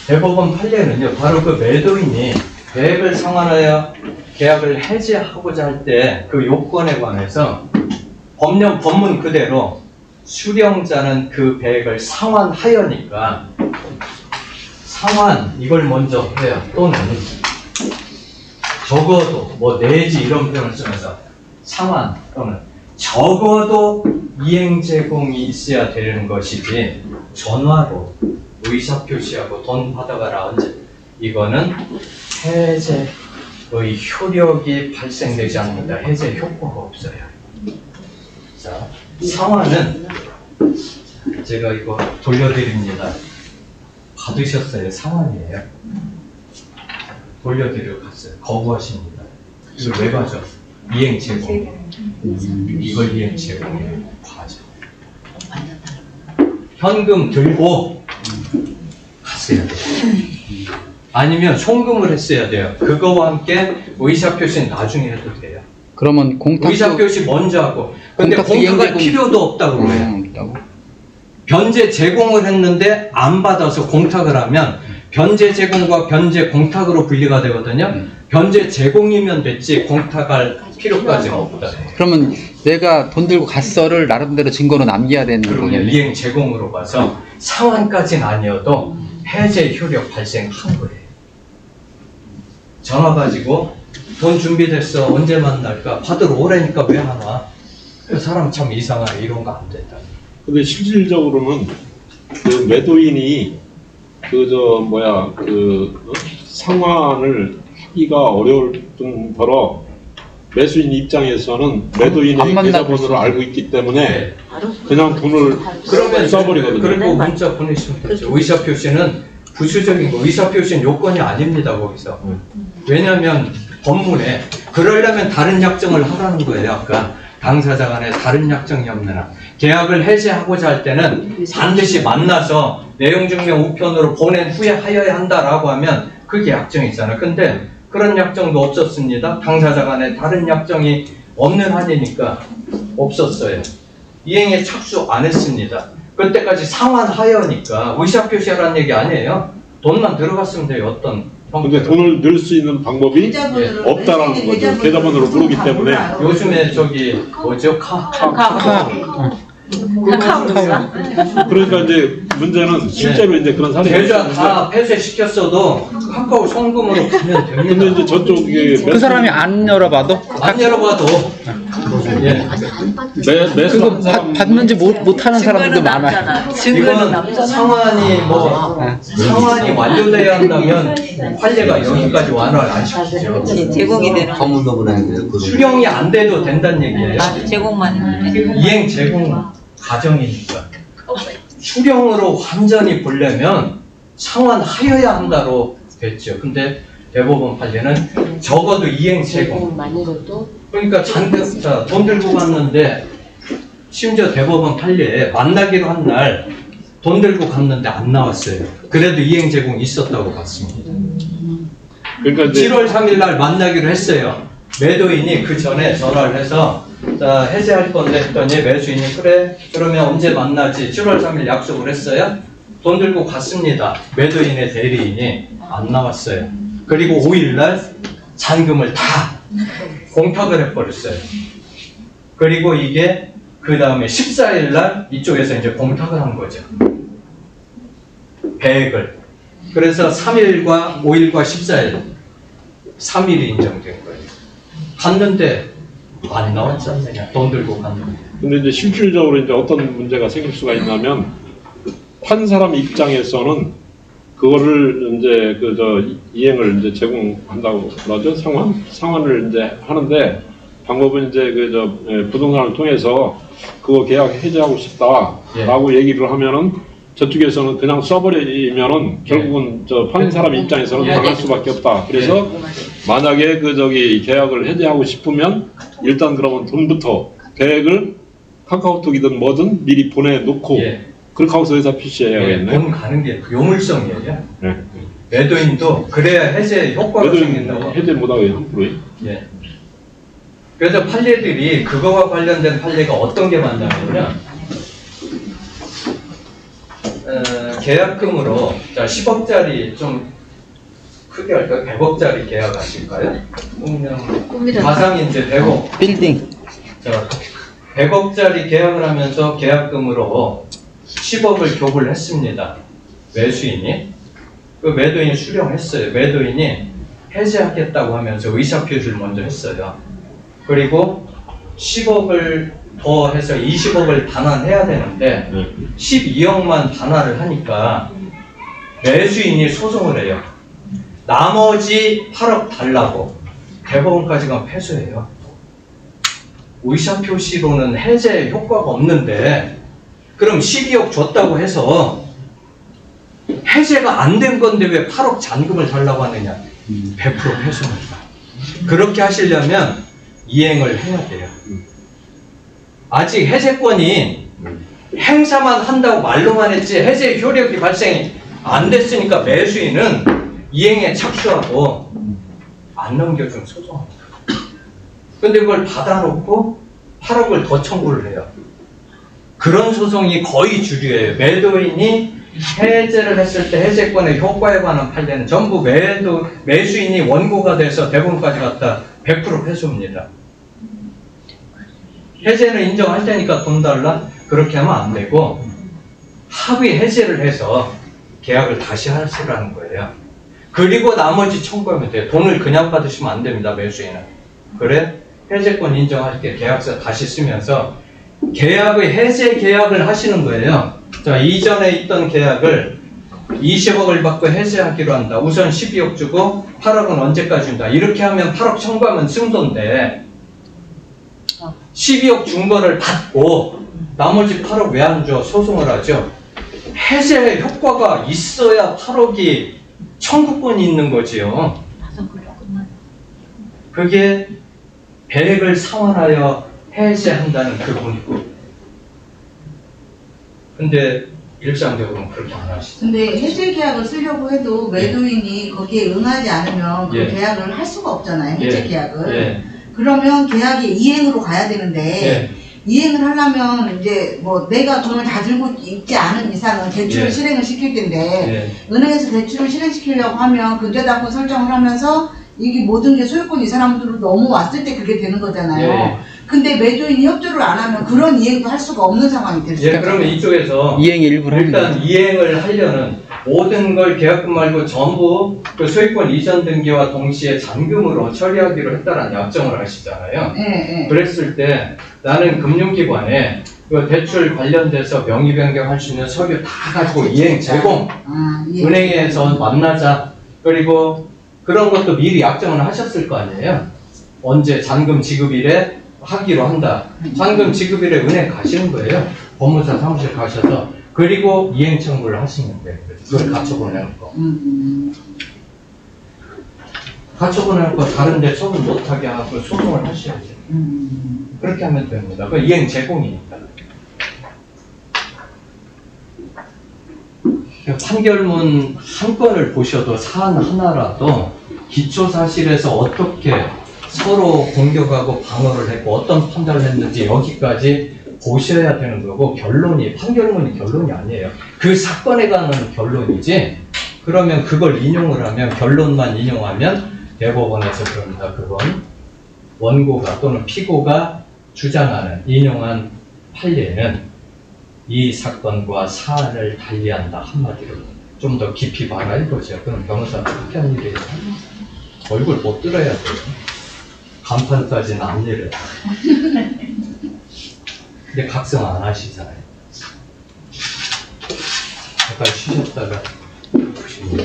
대법원 판례는요, 바로 그 매도인이 계약을 상환하여 계약을 해지하고자 할 때 그 요건에 관해서 법문 그대로 수령자는 그 배액을 상환하여니까 상환 이걸 먼저 해요. 또는 적어도 뭐 내지 이런 표현을 쓰면서 상환 또는 적어도 이행 제공이 있어야 되는 것이지 전화로 의사표시하고 돈 받아가라 언제 이거는 해제의 효력이 발생되지 않는다. 해제 효과가 없어요. 자, 상환은 제가 이거 돌려드립니다. 받으셨어요. 상환이에요. 돌려드리러 갔어요. 거부하십니다. 이걸 왜 가져? 이행 제공. 이걸 이행 제공이에요. 과죠. 현금 들고 갔어야 돼요. 아니면 송금을 했어야 돼요. 그거와 함께 의사표시는 나중에 해도 돼요. 그러면 공탁도 의사표시 먼저 하고. 근데 공탁도 공탁할 이행 제공- 필요도 없다고 그래요. 있다고? 변제 제공을 했는데 안 받아서 공탁을 하면 변제 제공과 변제 공탁으로 분리가 되거든요. 변제 제공이면 됐지 공탁할 필요까지는 없다. 그러면 내가 돈 들고 갔어를 나름대로 증거로 남겨야 되는 그러면 거겠네. 이행 제공으로 봐서 상환까지는 아니어도 해제 효력 발생한 거예요. 전화 가지고 돈 준비됐어. 언제 만날까? 받으러 오라니까 왜 안 와? 사람 참 이상하네. 이런 거 안 된다. 근데 실질적으로는 그 매도인이 상환을 하기가 어려울 뿐더러 매수인 입장에서는 매도인의 안 만나고 계좌번호를 있어요. 알고 있기 때문에 네. 그냥 돈을 그러면 써버리거든요. 그리고 문자 보내시면 되죠. 의사표시는 부수적인 거, 의사표시는 요건이 아닙니다. 거기서. 왜냐하면 법문에 그러려면 다른 약정을 하라는 거예요. 아까 당사자 간에 다른 약정이 없는 한 계약을 해지하고자 할 때는 반드시 만나서 내용 증명 우편으로 보낸 후에 하여야 한다라고 하면 그게 약정이 있잖아요. 근데 그런 약정도 없었습니다. 당사자 간에 다른 약정이 없는 한이니까 없었어요. 이행에 착수 안 했습니다. 그때까지 상환하여니까 의사표시하라는 얘기 아니에요. 돈만 들어갔으면 돼요. 어떤 근데 형태로. 돈을 넣을 수 있는 방법이 계좌번호로 없다라는 거죠. 계좌번호를 모르기 때문에. 요즘에 저기 뭐죠? 카카오. 카카오가 그러니까 이제 문제는 실제로 이제 그런 사례가 계좌 있는데 다 폐쇄시켰어도 카카오 송금으로 가면 근데 됩니다. 이제 저쪽에 그 사람이 안 열어봐도 안 열어봐도 예. 매수 그거 받는지 못하는 사람들도 증거는 많아요. 남잖아. 증거는 이건 남잖아. 상환이 상환이 완료돼야 한다면 판례가 여기까지 완화를 안 시키죠. 제공이 되는 전문도 보내는데 그 수령이 안 돼도 된다는 얘기예요. 제공만 있는데. 이행 제공 과정이니까 수령으로 완전히 보려면 상환하여야 한다로 됐죠. 근데 대법원 판례는 적어도 이행 제공. 그러니까 돈 들고 갔는데 심지어 대법원 판례에 만나기로 한 날 돈 들고 갔는데 안 나왔어요. 그래도 이행 제공이 있었다고 봤습니다. 그러니까 이제 7월 3일 날 만나기로 했어요. 매도인이 그 전에 전화를 해서 자, 해지할 건데 했더니 매수인이 그래 그러면 언제 만나지? 7월 3일 약속을 했어요. 돈 들고 갔습니다. 매도인의 대리인이 안 나왔어요. 그리고 5일 날 잔금을 다 공탁을 해버렸어요. 그리고 이게 그 다음에 14일 날 이쪽에서 이제 공탁을 한 거죠. 배액을. 그래서 3일과 5일과 14일 3일이 인정된 거예요. 갔는데 안 나왔잖아요. 돈 들고 갔는데. 근데 이제 실질적으로 이제 어떤 문제가 생길 수가 있냐면 판 사람 입장에서는 그거를 이제 이행을 이제 제공한다고 그러죠. 상환을 이제 하는데 방법은 이제 부동산을 통해서 그거 계약 해지하고 싶다라고 얘기를 하면은 저쪽에서는 그냥 써버리면은 결국은 파는 사람 입장에서는 당할 수밖에 없다. 그래서 만약에 계약을 해지하고 싶으면 일단 그러면 돈부터 계획을 카카오톡이든 뭐든 미리 보내놓고 그렇게 하고서 회사 PC해야겠네. 돈 가는 게 요물성이에요. 네. 매도인도 그래야 해제 효과가 생긴다고. 해제 못하고 함부로. 예. 그래서 판례들이 그거와 관련된 판례가 어떤 게 많냐면요. 계약금으로 자 10억짜리 좀 크게 할까요? 100억짜리 계약하실까요? 가상이 이제 100억. 빌딩. 자, 100억짜리 계약을 하면서 계약금으로 10억을 교부를 했습니다. 매수인이. 그 매도인이 수령했어요. 매도인이 해지하겠다고 하면서 의사표시를 먼저 했어요. 그리고 10억을 더 해서 20억을 반환해야 되는데 12억만 반환을 하니까 매수인이 소송을 해요. 나머지 8억 달라고. 대법원까지 가면 패소해요. 의사표시로는 해제 효과가 없는데 그럼 12억 줬다고 해서 해제가 안 된 건데 왜 8억 잔금을 달라고 하느냐. 100% 패소입니다. 그렇게 하시려면 이행을 해야 돼요. 아직 해제권이 행사만 한다고 말로만 했지 해제 효력이 발생이 안 됐으니까 매수인은 이행에 착수하고 안 넘겨주면 소송합니다. 근데 그걸 받아놓고 8억을 더 청구를 해요. 그런 소송이 거의 주류예요. 매도인이 해제를 했을 때 해제권의 효과에 관한 판례는 전부 매수인이 원고가 돼서 대법원까지 갔다 100% 패소입니다. 해제는 인정할 테니까 돈 달라? 그렇게 하면 안 되고 합의 해제를 해서 계약을 다시 하시라는 거예요. 그리고 나머지 청구하면 돼요. 돈을 그냥 받으시면 안 됩니다. 매수인은. 그래? 해제권 인정할게. 계약서 다시 쓰면서 계약의 해제 계약을 하시는 거예요. 자, 이전에 있던 계약을 20억을 받고 해제하기로 한다. 우선 12억 주고 8억은 언제까지 준다. 이렇게 하면 8억 청구하면 승소인데 12억 준 거를 받고 나머지 8억 왜 안 줘? 소송을 하죠. 해제 효과가 있어야 8억이 청구권이 있는 거지요. 그게 배액을 상환하여 해제한다는 그 문구. 근데 일상적으로는 그렇게 안 하시죠. 근데 해제 계약을 쓰려고 해도 매도인이 거기에 응하지 않으면 그 예. 계약을 할 수가 없잖아요. 해제 예. 계약을. 예. 그러면 계약이 이행으로 가야 되는데 예. 이행을 하려면 이제 뭐 내가 돈을 다 들고 있지 않은 이상은 대출을 예. 실행을 시킬 텐데 예. 은행에서 대출을 실행시키려고 하면 근저당권 설정을 하면서 이게 모든 게 소유권 이 사람들로 넘어왔을 때 그게 되는 거잖아요. 예. 근데 매도인이 협조를 안 하면 그런 이행도 할 수가 없는 상황이 될 수 예, 있어요. 그러면 이쪽에서 이행의 일부를 하는 일단 거죠. 이행을 하려는 모든 걸 계약금 말고 전부 그 소유권 이전 등기와 동시에 잔금으로 처리하기로 했다라는 약정을 하시잖아요. 예, 예. 그랬을 때 나는 금융기관에 그 대출 관련돼서 명의 변경할 수 있는 서류 다 가지고 이행 제공, 아, 예. 은행에서 만나자. 그리고 그런 것도 미리 약정을 하셨을 거 아니에요. 언제 잔금 지급일에 하기로 한다. 잔금 지급일에 은행 가시는 거예요. 법무사 사무실 가셔서. 그리고 이행 청구를 하시면 돼요. 그걸 갖춰보내는 거. 갖춰보내는 거 다른데 처분 못하게 하고 소송을 하셔야죠. 그렇게 하면 됩니다. 그 이행 제공이니까. 판결문 한 건을 보셔도 사안 하나라도 기초사실에서 어떻게 서로 공격하고 방어를 했고 어떤 판단을 했는지 여기까지 보셔야 되는 거고, 결론이 판결문이 결론이 아니에요. 그 사건에 관한 결론이지. 그러면 그걸 인용을 하면, 결론만 인용하면 대법원에서 그럽니다. 그건 원고가 또는 피고가 주장하는 인용한 판례는 이 사건과 사안을 달리한다. 한마디로 좀 더 깊이 봐라 이거죠. 그럼 변호사는 그렇게 한 일이에요. 얼굴 못 들어야 돼요. 간판까지는 안 내려요. 근데 각성 안 하시잖아요. 잠깐 쉬셨다가 보십니다.